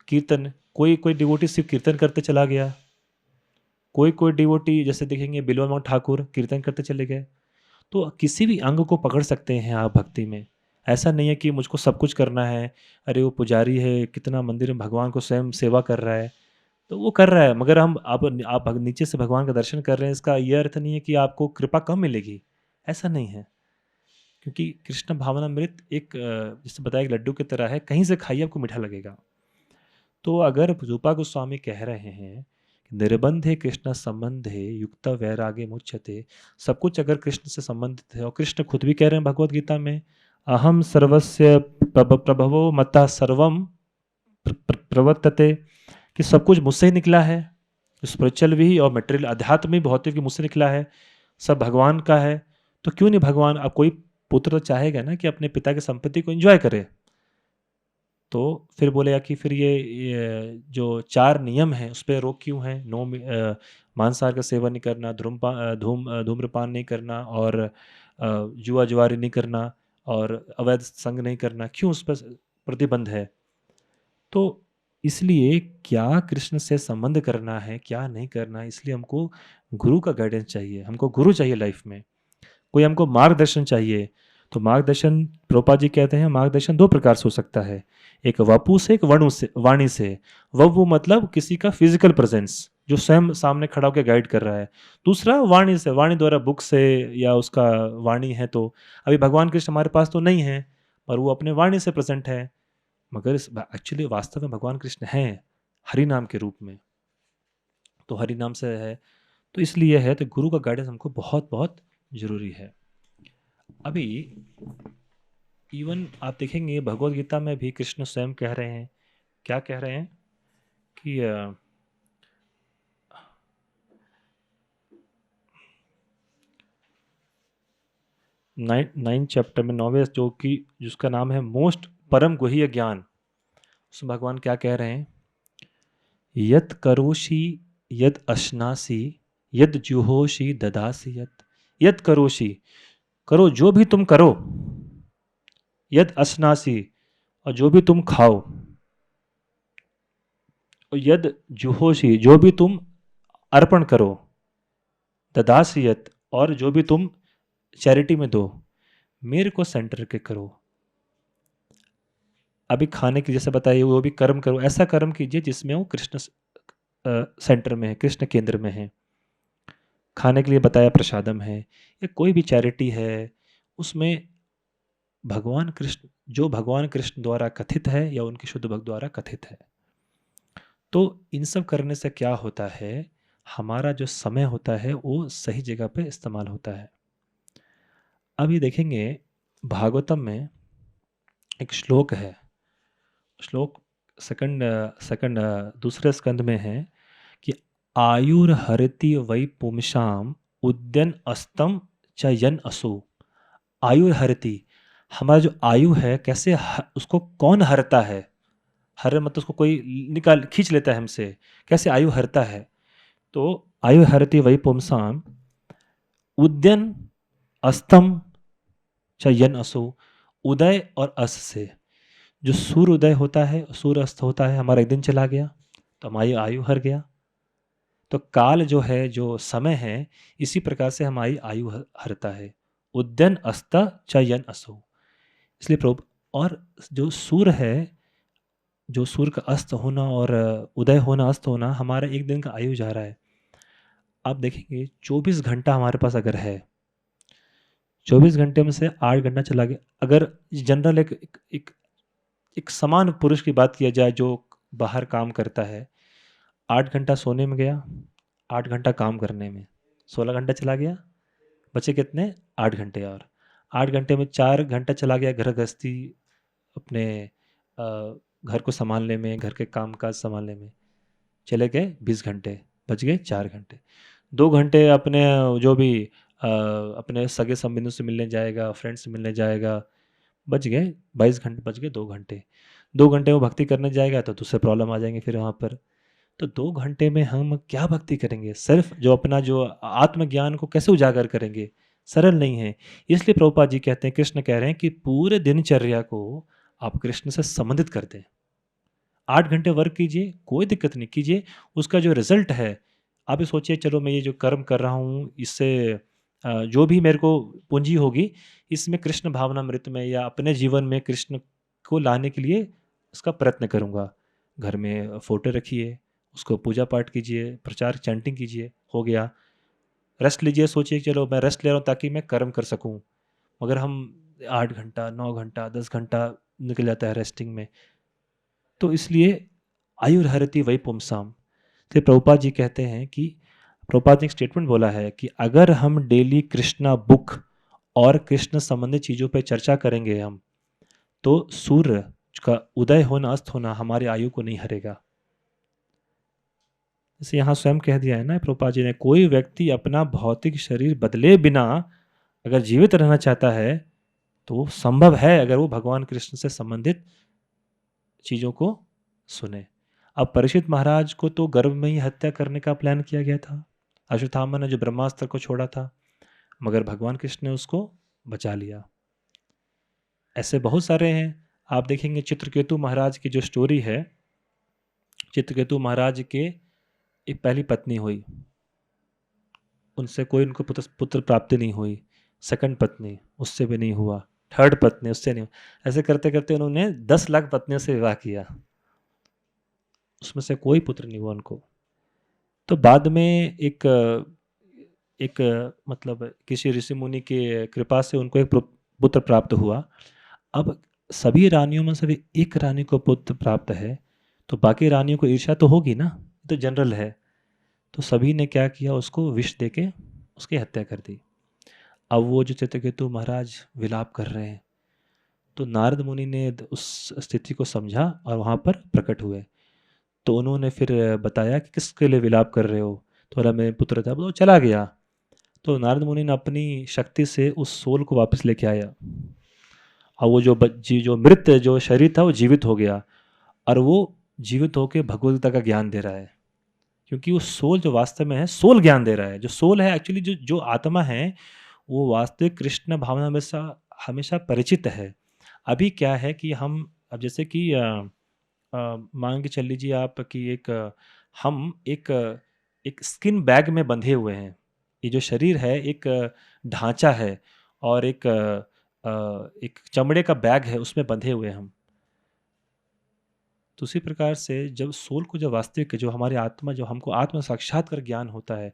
कीर्तन, कोई कोई डिवोटी सिर्फ कीर्तन करते चला गया, कोई कोई डिवोटी जैसे देखेंगे बिल्वा ठाकुर कीर्तन करते चले गए। तो किसी भी अंग को पकड़ सकते हैं आप भक्ति में। ऐसा नहीं है कि मुझको सब कुछ करना है। अरे वो पुजारी है, कितना मंदिर में भगवान को स्वयं सेवा कर रहा है, तो वो कर रहा है, मगर आप नीचे से भगवान का दर्शन कर रहे हैं, इसका ये अर्थ नहीं है कि आपको कृपा कम मिलेगी। ऐसा नहीं है, क्योंकि कृष्ण भावनामृत एक जैसे बताया, एक लड्डू की तरह है, कहीं से खाइए आपको मीठा लगेगा। तो अगर रूपा गोस्वामी कह रहे हैं निर्बंधे कृष्ण संबंधे युक्त वैराग्य मुच्यते, सब कुछ अगर कृष्ण से संबंधित है, और कृष्ण खुद भी कह रहे हैं भगवत गीता में, अहम सर्वस्य प्रभवो मता सर्वम प्रवर्तते, कि सब कुछ मुझसे ही निकला है। स्पिरिचुअल भी और मटेरियल अध्यात्म भी भौतिक भी मुझसे निकला है, सब भगवान का है। तो क्यों नहीं भगवान, अब कोई पुत्र तो चाहेगा ना कि अपने पिता की संपत्ति को एंजॉय करे। तो फिर बोलेगा कि फिर ये जो 4 नियम हैं उस पे रोक क्यों है? मांसाहार का सेवन नहीं करना, धूम्रपान नहीं करना, और जुआ जुआरी नहीं करना, और अवैध संग नहीं करना, क्यों उस पर प्रतिबंध है? तो इसलिए क्या कृष्ण से संबंध करना है, क्या नहीं करना है, इसलिए हमको गुरु का गाइडेंस चाहिए, हमको गुरु चाहिए लाइफ में, कोई हमको मार्गदर्शन चाहिए। तो मार्गदर्शन, प्रोपा जी कहते हैं मार्गदर्शन 2 प्रकार से हो सकता है, एक वपु से, एक वणु से, वाणी से। वपु मतलब किसी का फिजिकल प्रेजेंस जो स्वयं सामने खड़ा होकर गाइड कर रहा है। दूसरा वाणी से, वाणी द्वारा बुक से, या उसका वाणी है। तो अभी भगवान कृष्ण हमारे पास तो नहीं है, पर वो अपने वाणी से प्रेजेंट है। मगर एक्चुअली वास्तव में भगवान कृष्ण हैं हरि नाम के रूप में, तो हरि नाम से है। तो इसलिए है, तो गुरु का गाइडेंस हमको बहुत बहुत जरूरी है। अभी इवन आप देखेंगे भगवत गीता में भी कृष्ण स्वयं कह रहे हैं, क्या कह रहे हैं कि 9 चैप्टर में 9वें, जो कि जिसका नाम है मोस्ट परम गुह्य ज्ञान, उसमें भगवान क्या कह रहे हैं, यत करोषि यद अश्नासी यद जुहोषि ददासी यद करोषि, करो जो भी तुम करो, यद अश्नासी, और जो भी तुम खाओ, और यद जुहोषि, जो भी तुम अर्पण करो, ददासियत, और जो भी तुम चैरिटी में दो, मेरे को सेंटर के करो। अभी खाने की जैसे बताइए, वो भी कर्म करो, ऐसा कर्म कीजिए जिसमें वो कृष्ण सेंटर में है, कृष्ण केंद्र में है। खाने के लिए बताया प्रसादम है, या कोई भी चैरिटी है, उसमें भगवान कृष्ण द्वारा कथित है या उनके शुद्ध भक्त द्वारा कथित है। तो इन सब करने से क्या होता है, हमारा जो समय होता है वो सही जगह पे इस्तेमाल होता है। अब ये देखेंगे, भागवतम में एक श्लोक है, श्लोक सेकंड सेकंड दूसरे स्कंद में है कि आयुर्हरति वै पुंसाम उद्यन अस्तम च यन असो। आयुर्हरति, हमारा जो आयु है कैसे उसको कौन हरता है। हर मतलब उसको कोई निकाल खींच लेता है हमसे, कैसे आयु हरता है। तो आयु हरति वै पुंसाम उद्यन अस्तम च यन असो। उदय और अस्त से, जो सूर्य उदय होता है सूर्य अस्त होता है, हमारा एक दिन चला गया तो हमारी आयु हर गया। तो काल जो है, जो समय है, इसी प्रकार से हमारी आयु हरता है। उद्यन अस्त च यन असो। इसलिए प्रभु, और जो सूर्य है, जो सूर्य का अस्त होना और उदय होना अस्त होना, हमारा एक दिन का आयु जा रहा है। आप देखेंगे 24 घंटा हमारे पास अगर है, 24 घंटे में से 8 घंटा चला गया। अगर जनरल एक समान पुरुष की बात किया जाए जो बाहर काम करता है, 8 घंटा सोने में गया, 8 घंटा काम करने में, 16 घंटा चला गया, बचे कितने, 8 घंटे। और 8 घंटे में 4 घंटा चला गया घर गृहस्थी, अपने घर को संभालने में, घर के काम काज संभालने में, चले गए 20 घंटे, बच गए 4 घंटे। 2 घंटे अपने जो भी अपने सगे संबंधियों से मिलने जाएगा, फ्रेंड्स से मिलने जाएगा, बच गए 22 घंटे, बच गए 2 घंटे। 2 घंटे वो भक्ति करने जाएगा तो दूसरे प्रॉब्लम आ जाएंगे फिर वहाँ पर। तो 2 घंटे में हम क्या भक्ति करेंगे, सिर्फ जो अपना जो आत्मज्ञान को कैसे उजागर करेंगे, सरल नहीं है। इसलिए प्रभुपाद जी कहते हैं, कृष्ण कह रहे हैं कि पूरे दिनचर्या को आप कृष्ण से संबंधित कर दें। 8 घंटे वर्क कीजिए, कोई दिक्कत नहीं, कीजिए। उसका जो रिजल्ट है, आप ये सोचिए चलो मैं ये जो कर्म कर रहा हूँ इससे जो भी मेरे को पूंजी होगी, इसमें कृष्ण भावनामृत में या अपने जीवन में कृष्ण को लाने के लिए उसका प्रयत्न करूँगा। घर में फोटो रखिए, उसको पूजा पाठ कीजिए, प्रचार चैंटिंग कीजिए, हो गया। रेस्ट लीजिए, सोचिए चलो मैं रेस्ट ले रहा हूँ ताकि मैं कर्म कर सकूँ। मगर हम 8 घंटा, 9 घंटा, 10 घंटा निकल जाता है रेस्टिंग में। तो इसलिए आयुर्हरति वै पुंसाम। तो प्रभुपाद जी कहते हैं कि, प्रभुपाद ने एक स्टेटमेंट बोला है कि अगर हम डेली कृष्णा बुक और कृष्ण संबंधित चीज़ों पर चर्चा करेंगे हम, तो सूर्य का उदय होना अस्त होना हमारी आयु को नहीं हरेगा। जैसे यहाँ स्वयं कह दिया है ना प्रभुपाद जी ने, कोई व्यक्ति अपना भौतिक शरीर बदले बिना अगर जीवित रहना चाहता है तो वो संभव है अगर वो भगवान कृष्ण से संबंधित चीज़ों को सुने। अब परीक्षित महाराज को तो गर्भ में ही हत्या करने का प्लान किया गया था, अश्वत्थामा ने जो ब्रह्मास्त्र को छोड़ा था, मगर भगवान कृष्ण ने उसको बचा लिया। ऐसे बहुत सारे हैं। आप देखेंगे चित्रकेतु महाराज की जो स्टोरी है, चित्रकेतु महाराज के एक पहली पत्नी हुई, उनसे कोई उनको पुत्र प्राप्ति नहीं हुई। सेकंड पत्नी, उससे भी नहीं हुआ। थर्ड पत्नी, उससे नहीं हुआ। ऐसे करते करते उन्होंने 10 लाख पत्नियों से विवाह किया, उसमें से कोई पुत्र नहीं हुआ उनको। तो बाद में एक मतलब किसी ऋषि मुनि के कृपा से उनको एक पुत्र प्राप्त हुआ। अब सभी रानियों में से एक रानी को पुत्र प्राप्त है, तो बाकी रानियों को ईर्ष्या तो होगी ना, तो जनरल है। तो सभी ने क्या किया, उसको विष देके उसकी हत्या कर दी। अब वो जो चित्रकेतु महाराज विलाप कर रहे हैं, तो नारद मुनि ने उस स्थिति को समझा और वहाँ पर प्रकट हुए। तो उन्होंने फिर बताया कि किसके लिए विलाप कर रहे हो, तो बोला मेरे पुत्र था, वो चला गया। तो नारद मुनि ने अपनी शक्ति से उस सोल को वापस लेके आया, और वो जो मृत जो शरीर था वो जीवित हो गया, और वो जीवित होकर भगवदगीता का ज्ञान दे रहा है। क्योंकि वो सोल जो वास्तव में है, सोल ज्ञान दे रहा है। जो सोल है एक्चुअली, जो आत्मा है, वो वास्तविक कृष्ण भावना में हमेशा परिचित है। अभी क्या है कि हम, अब जैसे कि मान के चल लीजिए आप कि हम एक स्किन बैग में बंधे हुए हैं। ये जो शरीर है एक ढांचा है, और एक चमड़े का बैग है, उसमें बंधे हुए हैं हम। तो उसी प्रकार से जब सोल को, जब वास्तविक जो हमारी आत्मा, जो हमको आत्म साक्षात्कार ज्ञान होता है,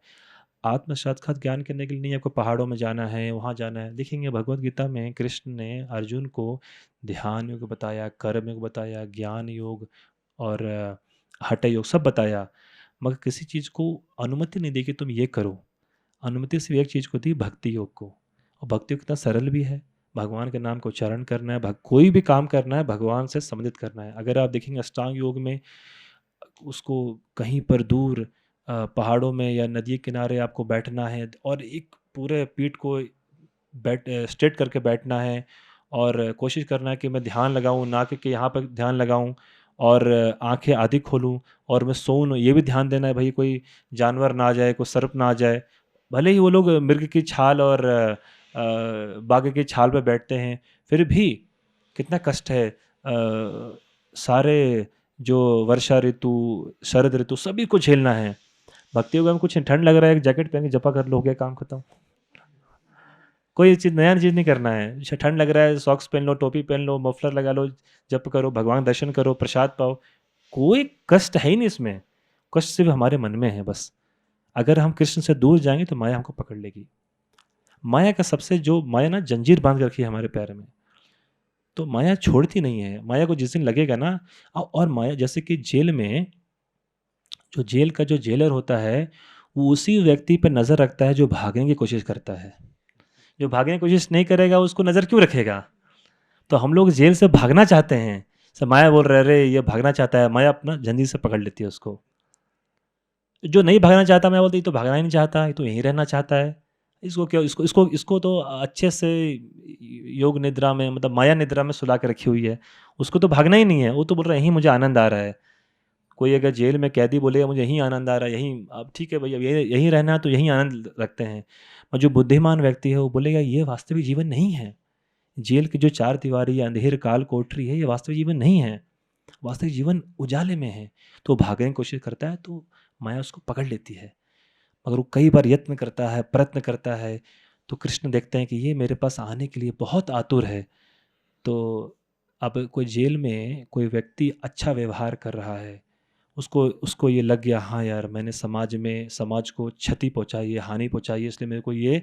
आत्म साक्षात ज्ञान करने के लिए नहीं आपको पहाड़ों में जाना है, वहाँ जाना है। देखेंगे भगवत गीता में कृष्ण ने अर्जुन को ध्यान योग बताया, कर्म योग बताया, ज्ञान योग और हठ योग सब बताया, मगर किसी चीज़ को अनुमति नहीं दी कि तुम ये करो। अनुमति सिर्फ एक चीज़ को दी, भक्ति योग को। और भक्ति योग कितना सरल भी है। भगवान के नाम को उच्चारण करना है, कोई भी काम करना है भगवान से संबंधित करना है। अगर आप देखेंगे अष्टांग योग में उसको कहीं पर दूर पहाड़ों में या नदी के किनारे आपको बैठना है और एक पूरे पीठ को स्ट्रेट करके बैठना है और कोशिश करना है कि मैं ध्यान लगाऊं, ना कि यहाँ पर ध्यान लगाऊं और आंखें आधी खोलूं और मैं सोऊं। ये भी ध्यान देना है भाई कोई जानवर ना आ जाए, कोई सर्प ना आ जाए। भले ही वो लोग मृग की छाल और बाघ की छाल पे बैठते हैं, फिर भी कितना कष्ट है। सारे जो वर्षा ऋतु, शरद ऋतु सभी को झेलना है। भक्ति योगा में कुछ ठंड लग रहा है, एक जैकेट पहन के जपा कर लो, हो गया काम खत्म। कोई चीज़ नया चीज़ नहीं करना है। ठंड लग रहा है, सॉक्स पहन लो, टोपी पहन लो, मफलर लगा लो, जप करो, भगवान दर्शन करो, प्रसाद पाओ। कोई कष्ट है ही नहीं इसमें। कष्ट सिर्फ हमारे मन में है बस। अगर हम कृष्ण से दूर जाएंगे तो माया हमको पकड़ लेगी। माया का सबसे जो माया ना जंजीर बांध के रखी है हमारे पैर में, तो माया छोड़ती नहीं है। माया को जिस दिन लगेगा ना, और माया जैसे कि जेल में जो जेल का जो जेलर होता है, वो उसी व्यक्ति पर नज़र रखता है जो भागने की कोशिश करता है। जो भागने की कोशिश नहीं करेगा उसको नज़र क्यों रखेगा? तो हम लोग जेल से भागना चाहते हैं, सब माया बोल रहे अरे ये भागना चाहता है, माया अपना जंजीर से पकड़ लेती है उसको। जो नहीं भागना चाहता, मैं बोलती ये तो भागना ही नहीं चाहता, ये तो यहीं रहना चाहता है। इसको क्या, इसको इसको इसको तो अच्छे से योग निद्रा में, मतलब माया निद्रा में सुला के रखी हुई है। उसको तो भागना ही नहीं है, वो तो बोल रहा है यहीं मुझे आनंद आ रहा है। कोई अगर जेल में कैदी बोलेगा मुझे यहीं आनंद आ रहा है, यहीं, अब ठीक है भैया यहीं यहीं रहना है तो यहीं आनंद रखते हैं। और जो बुद्धिमान व्यक्ति है वो बोलेगा ये वास्तविक जीवन नहीं है। जेल की जो चार दीवारी या अंधेर काल कोठरी है, ये वास्तविक जीवन नहीं है। वास्तविक जीवन उजाले में है। तो वो भागने की कोशिश करता है तो माया उसको पकड़ लेती है। मगर वो कई बार यत्न करता है, प्रयत्न करता है, तो कृष्ण देखते हैं कि ये मेरे पास आने के लिए बहुत आतुर है। तो अब कोई जेल में कोई व्यक्ति अच्छा व्यवहार कर रहा है, उसको उसको ये लग गया हाँ यार मैंने समाज को क्षति पहुंचाई है, हानि पहुंचाई है, इसलिए मेरे को ये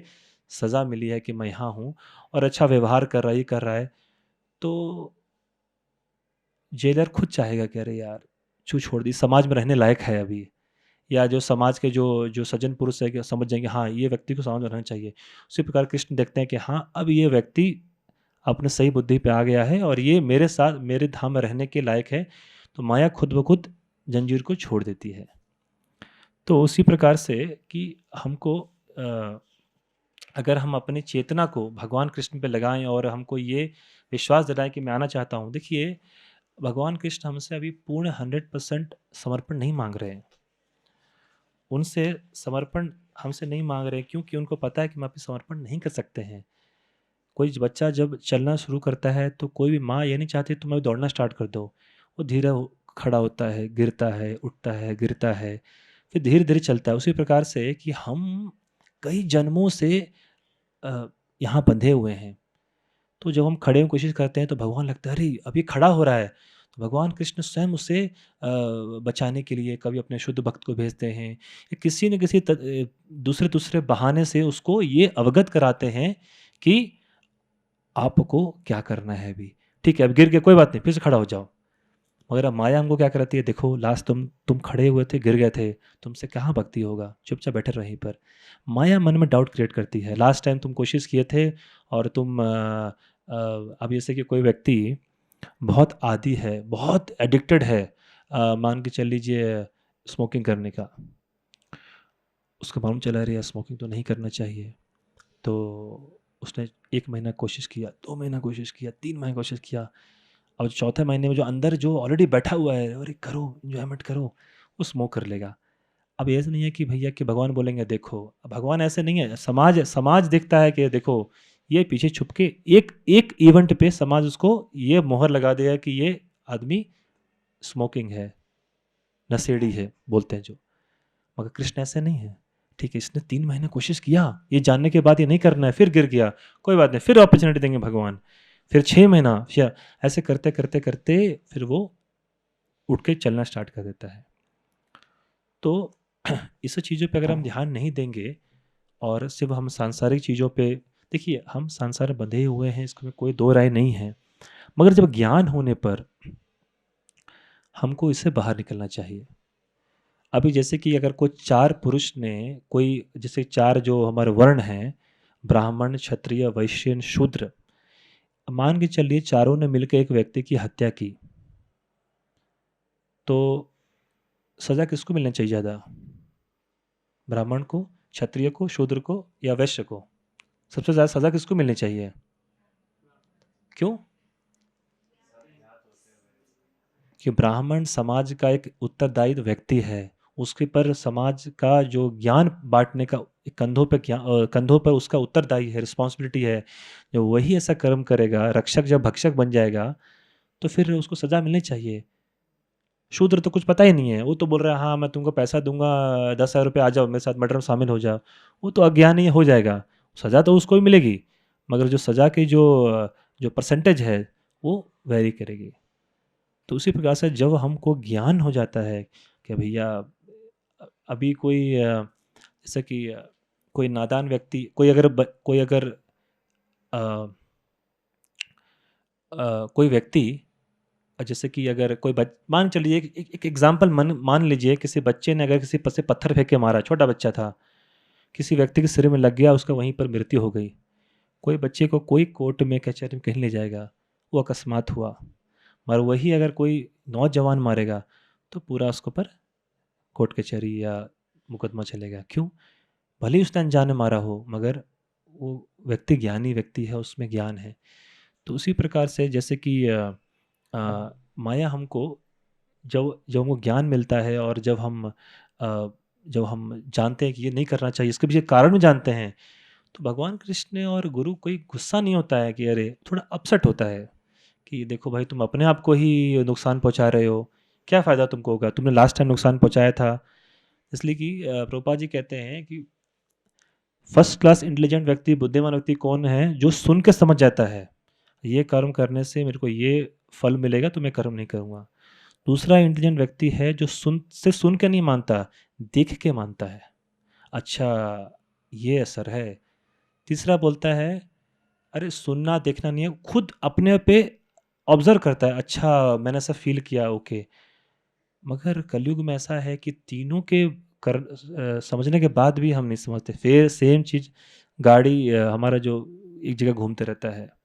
सज़ा मिली है कि मैं यहाँ हूँ, और अच्छा व्यवहार कर रहा है, ये कर रहा है। तो जेलर खुद चाहेगा कि अरे यार छू छोड़ दी, समाज में रहने लायक है अभी। या जो समाज के जो जो सज्जन पुरुष है कि समझ जाएंगे हाँ ये व्यक्ति को समाज में रहना चाहिए। उसी प्रकार कृष्ण देखते हैं कि हाँ अब ये व्यक्ति अपने सही बुद्धि पे आ गया है और ये मेरे साथ मेरे धाम में रहने के लायक है। तो माया खुद ब खुद जंजीर को छोड़ देती है। तो उसी प्रकार से कि हमको अगर हम अपनी चेतना को भगवान कृष्ण पे लगाएं और हमको ये विश्वास दिलाएं कि मैं आना चाहता हूँ। देखिए भगवान कृष्ण हमसे अभी पूर्ण 100% समर्पण नहीं मांग रहे हैं। उनसे समर्पण हमसे नहीं मांग रहे क्योंकि उनको पता है कि हम अभी समर्पण नहीं कर सकते हैं। कोई बच्चा जब चलना शुरू करता है तो कोई भी माँ ये नहीं चाहती तुम अभी दौड़ना स्टार्ट कर दो। वो धीरे खड़ा होता है, गिरता है, उठता है, गिरता है, फिर धीरे धीरे चलता है। उसी प्रकार से कि हम कई जन्मों से यहाँ बंधे हुए हैं। तो जब हम खड़े होने की कोशिश करते हैं तो भगवान लगता है अरे अभी खड़ा हो रहा है, तो भगवान कृष्ण स्वयं उसे बचाने के लिए कभी अपने शुद्ध भक्त को भेजते हैं या किसी न किसी दूसरे दूसरे बहाने से उसको ये अवगत कराते हैं कि आपको क्या करना है अभी। ठीक है अब गिर के कोई बात नहीं, फिर से खड़ा हो जाओ। मगर अब माया हमको क्या कराती है, देखो लास्ट तुम खड़े हुए थे, गिर गए थे, तुमसे कहाँ भक्ति होगा, चुपचाप बैठे रहो वहीं पर। माया मन में डाउट क्रिएट करती है, लास्ट टाइम तुम कोशिश किए थे और तुम अब जैसे कि कोई व्यक्ति बहुत आदी है, बहुत एडिक्टेड है, मान के चल लीजिए स्मोकिंग करने का, उसको मालूम चला रही है स्मोकिंग तो नहीं करना चाहिए। तो उसने 1 महीना कोशिश किया, 2 महीना कोशिश किया, 3 महीने कोशिश किया, और चौथे महीने में जो अंदर जो ऑलरेडी बैठा हुआ है अरे करो इंजॉयमेंट करो, वो स्मोक कर लेगा। अब ऐसा नहीं है कि भैया कि भगवान बोलेंगे देखो, भगवान ऐसे नहीं है। समाज समाज देखता है कि देखो ये पीछे छुप के एक एक इवेंट पे समाज उसको ये मोहर लगा देगा कि ये आदमी स्मोकिंग है, नशेड़ी है बोलते हैं जो। मगर कृष्ण ऐसे नहीं है। ठीक है इसने 3 महीने कोशिश किया, ये जानने के बाद ये नहीं करना है, फिर गिर गया, कोई बात नहीं, फिर अपॉर्चुनिटी देंगे भगवान। फिर 6 महीना या ऐसे करते करते करते फिर वो उठ के चलना स्टार्ट कर देता है। तो इस चीज़ों पे अगर हम ध्यान नहीं देंगे और सिर्फ हम सांसारिक चीज़ों पे, देखिए हम संसार में बंधे हुए हैं, इसमें कोई दो राय नहीं है, मगर जब ज्ञान होने पर हमको इससे बाहर निकलना चाहिए। अभी जैसे कि अगर कोई चार पुरुष ने, कोई जैसे चार जो हमारे वर्ण हैं, ब्राह्मण, क्षत्रिय, वैश्य, शूद्र, मान के चलिए चारों ने मिलकर एक व्यक्ति की हत्या की, तो सजा किसको मिलना चाहिए ज़्यादा? ब्राह्मण को, क्षत्रिय को, शूद्र को या वैश्य को? सबसे ज़्यादा सजा किसको मिलनी चाहिए? क्यों? कि ब्राह्मण समाज का एक उत्तरदायी व्यक्ति है, उसके पर समाज का जो ज्ञान बांटने का कंधों पर उसका उत्तरदायी है, रिस्पॉन्सिबिलिटी है। जब वही ऐसा कर्म करेगा, रक्षक जब भक्षक बन जाएगा, तो फिर उसको सजा मिलनी चाहिए। शूद्र तो कुछ पता ही नहीं है, वो तो बोल रहा है हाँ मैं तुमको पैसा दूंगा, 10,000 रुपये, आ जाओ मेरे साथ मर्डर में शामिल हो जाओ, वो तो अज्ञानी हो जाएगा। सजा तो उसको भी मिलेगी, मगर जो सजा की जो परसेंटेज है वो वेरी करेगी। तो उसी प्रकार से जब हमको ज्ञान हो जाता है कि भैया अभी कोई जैसे कि कोई नादान व्यक्ति, अ, कोई व्यक्ति, जैसे कि अगर कोई मान चलिए एक एग्जाम्पल मान लीजिए, किसी बच्चे ने अगर किसी पर से पत्थर फेंक के मारा, छोटा बच्चा था, किसी व्यक्ति के सिर में लग गया, उसका वहीं पर मृत्यु हो गई। कोई बच्चे को कोई कोर्ट में कचहरी में कहीं ले जाएगा, वो अकस्मात हुआ। मगर वही अगर कोई नौजवान मारेगा तो पूरा उसको पर कोर्ट कचहरी या मुकदमा चलेगा। क्यों? भले ही उसने अनजाने मारा हो, मगर वो व्यक्ति ज्ञानी व्यक्ति है, उसमें ज्ञान है। तो उसी प्रकार से जैसे कि माया हमको, जब जब हमको ज्ञान मिलता है और जब हम जानते हैं कि ये नहीं करना चाहिए, इसके पीछे कारण भी जानते हैं, तो भगवान कृष्ण और गुरु कोई गुस्सा नहीं होता है कि अरे, थोड़ा अपसेट होता है कि देखो भाई तुम अपने आप को ही नुकसान पहुंचा रहे हो, क्या फ़ायदा तुमको होगा, तुमने लास्ट टाइम नुकसान पहुंचाया था। इसलिए कि प्रभुपाद जी कहते हैं कि फर्स्ट क्लास इंटेलिजेंट व्यक्ति, बुद्धिमान व्यक्ति कौन है? जो सुन के समझ जाता है, ये कर्म करने से मेरे को ये फल मिलेगा तो मैं कर्म नहीं करूँगा। दूसरा इंटेलिजेंट व्यक्ति है जो सुन के नहीं मानता, देख के मानता है, अच्छा ये असर है। तीसरा बोलता है अरे सुनना देखना नहीं है, खुद अपने पे ऑब्जर्व करता है, अच्छा मैंने ऐसा फील किया, ओके। मगर कलयुग में ऐसा है कि तीनों के समझने के बाद भी हम नहीं समझते, फिर सेम चीज़ गाड़ी हमारा जो एक जगह घूमते रहता है।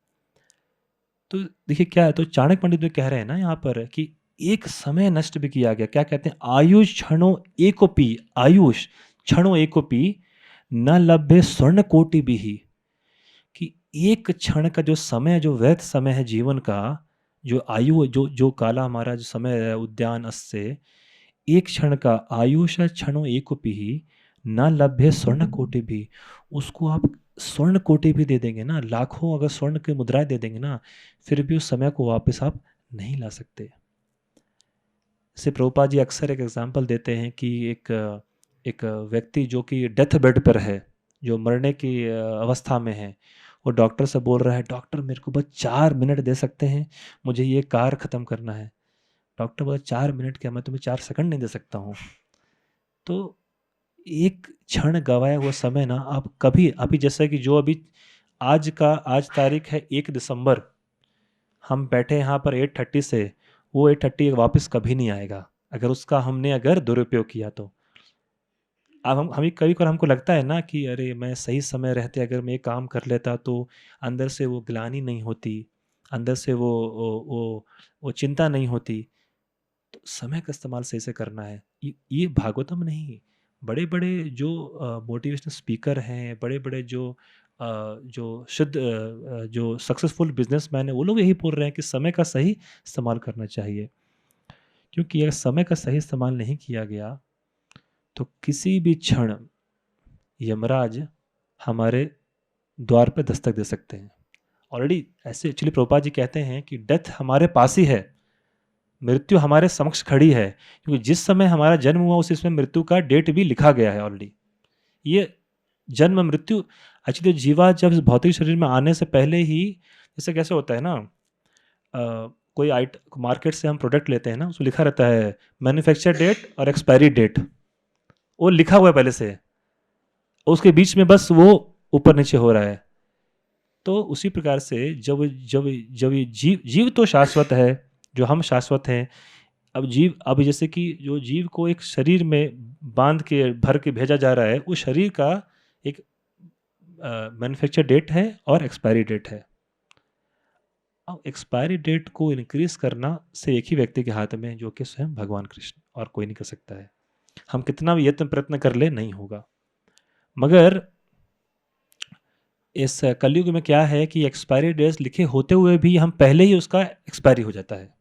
तो देखिए क्या है, तो चाणक्य पंडित भी कह रहे हैं ना यहाँ पर कि एक समय नष्ट भी किया गया। क्या कहते हैं? आयुष क्षणों एकोपी, आयुष क्षणों एकोपी न लभ्य स्वर्ण कोटि भी ही। कि एक क्षण का जो समय, जो व्यर्थ समय है जीवन का, जो आयु, जो जो काला हमारा जो समय है उद्यान से, एक क्षण का आयुष क्षणों एकोपि ही न लभ्य स्वर्ण कोटि भी। उसको आप स्वर्ण कोटि भी दे देंगे ना, लाखों अगर स्वर्ण की मुद्राएं दे देंगे ना, फिर भी उस समय को वापस आप नहीं ला सकते। जैसे प्रभुपाद जी अक्सर एक एग्जाम्पल देते हैं कि एक व्यक्ति जो कि डेथ बेड पर है, जो मरने की अवस्था में है, वो डॉक्टर से बोल रहा है डॉक्टर मेरे को बस 4 मिनट दे सकते हैं, मुझे ये कार ख़त्म करना है। डॉक्टर बोला 4 मिनट क्या, मैं तुम्हें 4 सेकंड नहीं दे सकता हूँ। तो एक क्षण गवाया हुआ समय ना आप कभी, अभी जैसा कि जो अभी आज तारीख है 1 दिसंबर, हम बैठे यहाँ पर 8:30 से, वो 8:30 वापस कभी नहीं आएगा अगर उसका हमने अगर दुरुपयोग किया तो। अब हम हमें कभी कभार हमको लगता है ना कि अरे मैं सही समय रहते अगर मैं ये काम कर लेता तो अंदर से वो ग्लानि नहीं होती, अंदर से वो चिंता नहीं होती। तो समय का इस्तेमाल सही से करना है। ये भागवतम नहीं, बड़े बड़े जो मोटिवेशनल स्पीकर हैं, बड़े बड़े जो जो सक्सेसफुल बिजनेसमैन है, वो लोग यही बोल रहे हैं कि समय का सही इस्तेमाल करना चाहिए। क्योंकि अगर समय का सही इस्तेमाल नहीं किया गया तो किसी भी क्षण यमराज हमारे द्वार पे दस्तक दे सकते हैं। ऑलरेडी ऐसे एक्चुअली प्रभुपाद जी कहते हैं कि डेथ हमारे पास ही है, मृत्यु हमारे समक्ष खड़ी है, क्योंकि जिस समय हमारा जन्म हुआ उस समय मृत्यु का डेट भी लिखा गया है ऑलरेडी। ये जन्म मृत्यु एक्चुअली जीवा जब इस भौतिक शरीर में आने से पहले ही, जैसे कैसे होता है ना, कोई आइट मार्केट से हम प्रोडक्ट लेते हैं ना, उसमें लिखा रहता है मैन्युफैक्चर डेट और एक्सपायरी डेट, वो लिखा हुआ है पहले से। उसके बीच में बस वो ऊपर नीचे हो रहा है। तो उसी प्रकार से जब जब जब ये जीव जीव तो शाश्वत है, जो हम शाश्वत हैं। अब जैसे कि जो जीव को एक शरीर में बांध के भर के भेजा जा रहा है, उस शरीर का एक मैन्युफैक्चर डेट है और एक्सपायरी डेट है। अब एक्सपायरी डेट को इंक्रीज करना से एक ही व्यक्ति के हाथ में है, जो कि स्वयं भगवान कृष्ण, और कोई नहीं कर सकता है। हम कितना भी यत्न प्रयत्न कर ले, नहीं होगा। मगर इस कलयुग में क्या है कि एक्सपायरी डेट्स लिखे होते हुए भी हम पहले ही उसका एक्सपायरी हो जाता है।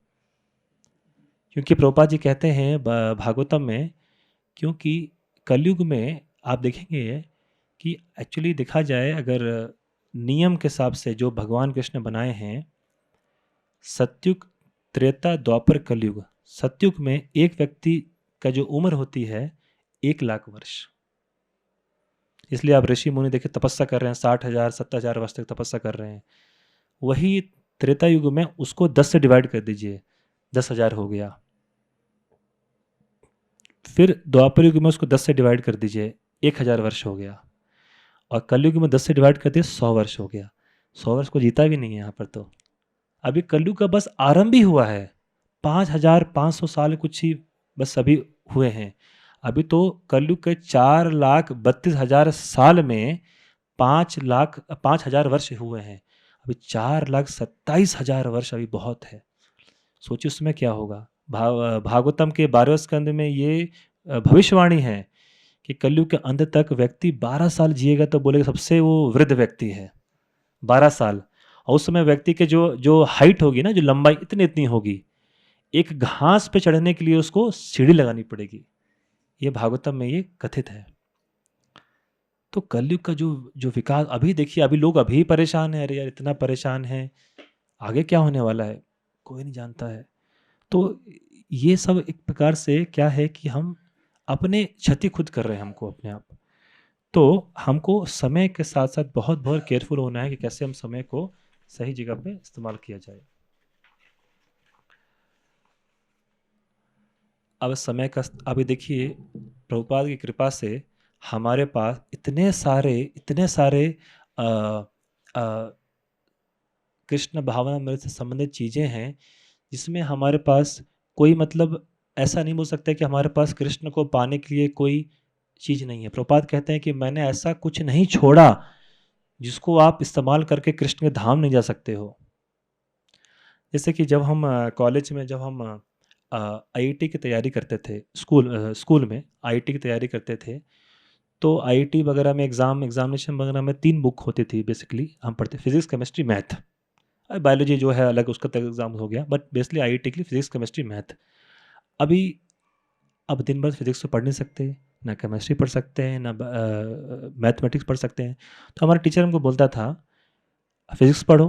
क्योंकि प्रभुपाद जी कहते हैं भागवतम में, क्योंकि कलयुग में आप देखेंगे कि एक्चुअली देखा जाए, अगर नियम के हिसाब से जो भगवान कृष्ण ने बनाए हैं, सतयुग, त्रेता, द्वापर, कलयुग, सतयुग में एक व्यक्ति का जो उम्र होती है 1,00,000 वर्ष। इसलिए आप ऋषि मुनि देखिए तपस्या कर रहे हैं, 60,000 70,000 वर्ष तक तपस्या कर रहे हैं। वही त्रेता युग में उसको 10 से डिवाइड कर दीजिए, 10,000 हो गया। फिर द्वापर युग में उसको 10 से डिवाइड कर दीजिए, 1,000 वर्ष हो गया। और कलयुग में 10 से डिवाइड कर दिए, 100 वर्ष हो गया। 100 वर्ष को जीता भी नहीं है यहाँ पर। तो अभी कलयुग का बस आरंभ ही हुआ है। 5,500 साल कुछ ही बस अभी हुए हैं। अभी तो कलयुग के 4,32,000 साल में 5,00,000 वर्ष हुए हैं। अभी 4,27,000 वर्ष अभी बहुत है। सोचिए उसमें क्या होगा। भागवतम के 12वें स्कंद में ये भविष्यवाणी है कि कलयुग के अंत तक व्यक्ति 12 साल जिएगा तो बोलेगा सबसे वो वृद्ध व्यक्ति है। 12 साल। और उस समय व्यक्ति के जो जो हाइट होगी ना, जो लंबाई इतनी इतनी होगी, एक घास पे चढ़ने के लिए उसको सीढ़ी लगानी पड़ेगी। ये भागवतम में ये कथित है। तो कलयुग का जो जो विकास अभी देखिए, अभी लोग अभी परेशान है, अरे यार इतना परेशान है, आगे क्या होने वाला है कोई नहीं जानता है। तो ये सब एक प्रकार से क्या है कि हम अपने क्षति खुद कर रहे हैं हमको अपने आप। तो हमको समय के साथ साथ बहुत बहुत केयरफुल होना है कि कैसे हम समय को सही जगह पे इस्तेमाल किया जाए। अब समय का अभी देखिए, प्रभुपाद की कृपा से हमारे पास इतने सारे अ, अ, कृष्ण भावनामृत से संबंधित चीज़ें हैं, जिसमें हमारे पास कोई मतलब ऐसा नहीं बोल सकता कि हमारे पास कृष्ण को पाने के लिए कोई चीज़ नहीं है। प्रभुपाद कहते हैं कि मैंने ऐसा कुछ नहीं छोड़ा जिसको आप इस्तेमाल करके कृष्ण के धाम नहीं जा सकते हो। जैसे कि जब हम कॉलेज में जब हम आईआईटी की तैयारी करते थे, स्कूल में आईआईटी की तैयारी करते थे, तो आईआईटी वगैरह में एग्जामिनेशन वगैरह में 3 बुक होती थी बेसिकली हम पढ़ते, फिजिक्स, केमिस्ट्री, मैथ। बायोलॉजी जो है अलग, उसका तक एग्जाम हो गया, बट बेसिकली आईआईटी के लिए फिजिक्स, केमिस्ट्री, मैथ। अभी अब दिन भर फिजिक्स तो पढ़ नहीं सकते, ना केमिस्ट्री पढ़ सकते हैं, ना मैथमेटिक्स पढ़ सकते हैं। तो हमारा टीचर हमको बोलता था फिजिक्स पढ़ो,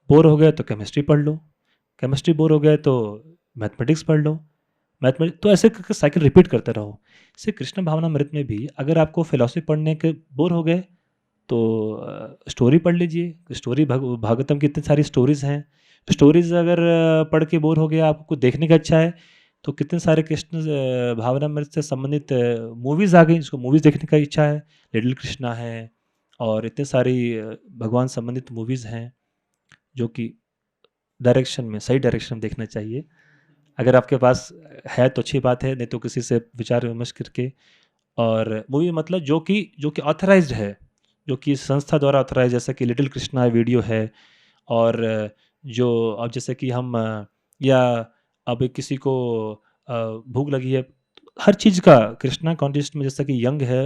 बोर हो गया तो केमिस्ट्री पढ़ लो, केमिस्ट्री बोर हो गया तो मैथमेटिक्स पढ़ लो, मैथमेटिक्स, तो ऐसे करके साइकिल रिपीट करते रहो। इसे कृष्ण भावनामृत में भी अगर आपको फिलॉसफी पढ़ने के बोर हो गए तो स्टोरी पढ़ लीजिए। स्टोरी भागवतम की इतनी सारी स्टोरीज हैं। स्टोरीज अगर पढ़ के बोर हो गया, आपको देखने का इच्छा है, तो कितने सारे कृष्ण भावनामृत से संबंधित मूवीज़ आ गई, जिसको मूवीज़ देखने का इच्छा है, लिटिल कृष्णा है, और इतने सारी भगवान संबंधित मूवीज़ हैं जो कि डायरेक्शन में, सही डायरेक्शन में देखना चाहिए। अगर आपके पास है तो अच्छी बात है, नहीं तो किसी से विचार विमर्श करके। और मूवी मतलब जो कि ऑथराइज्ड है, जो कि संस्था द्वारा ऑथराइज, जैसे कि लिटिल कृष्णा वीडियो है। और जो अब जैसे कि हम या अब किसी को भूख लगी है, हर चीज़ का कृष्णा कॉन्टेस्ट में, जैसा कि यंग है,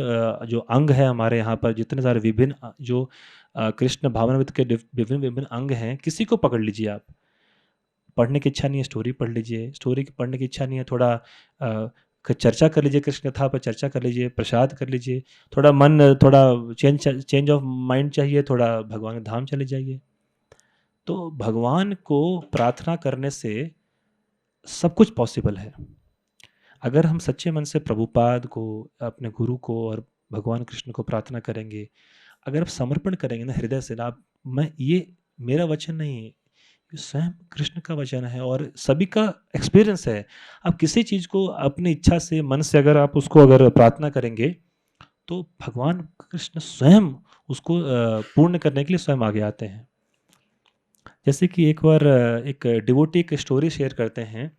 जो अंग है हमारे यहाँ पर, जितने सारे विभिन्न जो कृष्ण भावनामृत के विभिन्न विभिन्न अंग हैं, किसी को पकड़ लीजिए आप। पढ़ने की इच्छा नहीं है, स्टोरी पढ़ लीजिए। स्टोरी पढ़ने की इच्छा नहीं है, थोड़ा चर्चा कर लीजिए, कृष्ण कथा पर चर्चा कर लीजिए, प्रसाद कर लीजिए। थोड़ा मन, थोड़ा चेंज ऑफ माइंड चाहिए, थोड़ा भगवान के धाम चले जाइए। तो भगवान को प्रार्थना करने से सब कुछ पॉसिबल है। अगर हम सच्चे मन से प्रभुपाद को, अपने गुरु को और भगवान कृष्ण को प्रार्थना करेंगे, अगर आप समर्पण करेंगे ना हृदय से ना, आप, मैं ये मेरा वचन नहीं है, ये स्वयं कृष्ण का वचन है और सभी का एक्सपीरियंस है। आप किसी चीज़ को अपनी इच्छा से, मन से अगर आप उसको अगर प्रार्थना करेंगे, तो भगवान कृष्ण स्वयं उसको पूर्ण करने के लिए स्वयं आगे आते हैं। जैसे कि एक बार एक डिवोटी एक स्टोरी शेयर करते हैं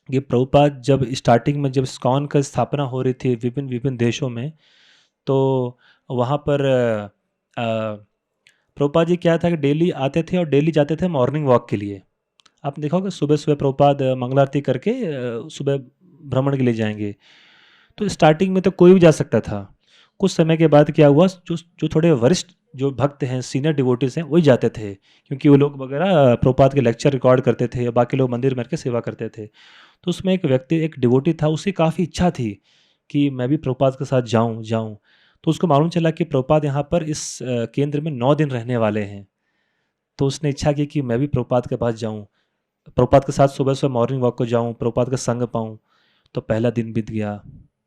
कि प्रभुपाद जब स्टार्टिंग में जब इस्कॉन का स्थापना हो रही थी विभिन्न विभिन्न देशों में, तो वहाँ पर प्रभुपाद जी क्या था कि डेली आते थे और डेली जाते थे मॉर्निंग वॉक के लिए। आपने देखा होगा सुबह सुबह प्रभुपाद मंगल आरती करके सुबह भ्रमण के लिए जाएंगे। तो स्टार्टिंग में तो कोई भी जा सकता था। कुछ समय के बाद क्या हुआ, जो जो थोड़े वरिष्ठ जो भक्त हैं, सीनियर डिवोटीज हैं, वही जाते थे, क्योंकि वो लोग वगैरह प्रभुपाद के लेक्चर रिकॉर्ड करते थे, बाकी लोग मंदिर में के सेवा करते थे। तो उसमें एक व्यक्ति, एक डिवोटी था, उसे काफ़ी इच्छा थी कि मैं भी प्रभुपाद के साथ जाऊं जाऊं। तो उसको मालूम चला कि प्रभुपाद यहाँ पर इस केंद्र में 9 दिन रहने वाले हैं। तो उसने इच्छा की कि मैं भी प्रभुपाद के पास जाऊं, प्रभुपाद के साथ सुबह सुबह मॉर्निंग वॉक को जाऊं, प्रभुपाद का संग पाऊं। तो पहला दिन बीत गया,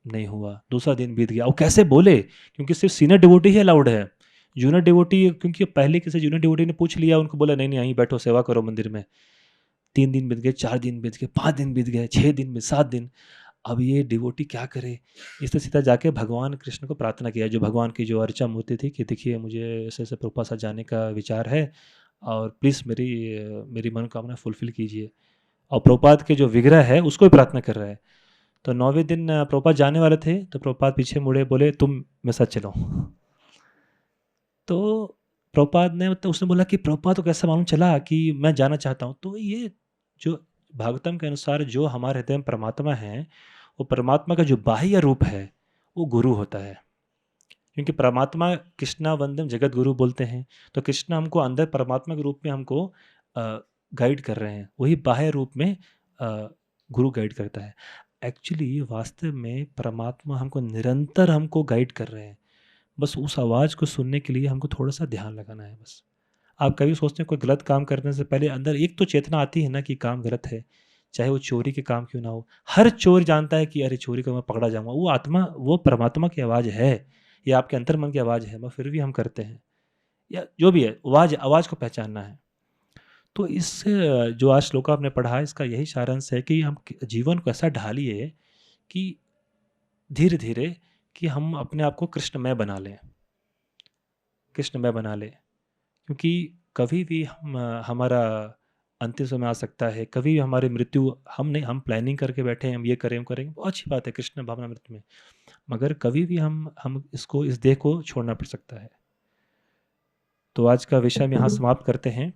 नहीं हुआ। दूसरा दिन बीत गया। वो कैसे बोले, क्योंकि सिर्फ सीनियर डिवोटी ही अलाउड है। जूनियर डिवोटी, क्योंकि पहले किसी जूनियर डिवोटी ने पूछ लिया, उनको बोला नहीं नहीं यहीं बैठो सेवा करो मंदिर में। 3 दिन बीत गए, 4 दिन बीत गए, 5 दिन बीत गए, 6 दिन में 7 दिन। अब ये डिवोटी क्या करे। इससे सीधा जाके भगवान कृष्ण को प्रार्थना किया, जो भगवान की जो अर्चा मूर्ति थी, कि देखिए मुझे ऐसे ऐसे प्रभुपाद साथ जाने का विचार है, और प्लीज़ मेरी मेरी मनोकामना फुलफिल कीजिए। और प्रभुपाद के जो विग्रह है उसको भी प्रार्थना कर रहा है। तो 9वें दिन प्रभुपाद जाने वाले थे, तो प्रभुपाद पीछे मुड़े, बोले तुम मेरे साथ चलो। तो प्रभुपाद ने, मतलब उसने बोला कि प्रभुपाद को कैसे मालूम चला कि मैं जाना चाहता हूँ। तो ये जो भागवतम के अनुसार जो हमारे हृदय में परमात्मा है, वो परमात्मा का जो बाह्य रूप है वो गुरु होता है। क्योंकि परमात्मा कृष्णा वंदम जगत गुरु बोलते हैं, तो कृष्ण हमको अंदर परमात्मा के रूप में हमको गाइड कर रहे हैं, वही बाह्य रूप में गुरु गाइड करता है। एक्चुअली वास्तव में परमात्मा हमको निरंतर हमको गाइड कर रहे हैं, बस उस आवाज़ को सुनने के लिए हमको थोड़ा सा ध्यान लगाना है बस। आप कभी सोचते हैं कोई गलत काम करने से पहले अंदर एक तो चेतना आती है ना कि काम गलत है, चाहे वो चोरी के काम क्यों ना हो। हर चोर जानता है कि अरे चोरी को मैं पकड़ा जाऊंगा, वो आत्मा, वो परमात्मा की आवाज़ है, या आपके अंतर मन की आवाज़ है, मगर फिर भी हम करते हैं, या जो भी है, आवाज़ आवाज़ को पहचानना है। तो इस जो आज श्लोक आपने पढ़ा, इसका यही सारांश है कि हम जीवन को ऐसा ढालिए कि धीरे धीरे कि हम अपने आप को कृष्णमय बना लें, कृष्णमय बना लें। क्योंकि कभी भी हम हमारा अंतिम समय आ सकता है, कभी भी हमारी मृत्यु, हम नहीं, हम प्लानिंग करके बैठे हैं, हम ये करें हम करेंगे, बहुत अच्छी बात है कृष्ण भावना मृत्यु में, मगर कभी भी हम इसको, इस देह को छोड़ना पड़ सकता है। तो आज का विषय हम यहाँ समाप्त करते हैं।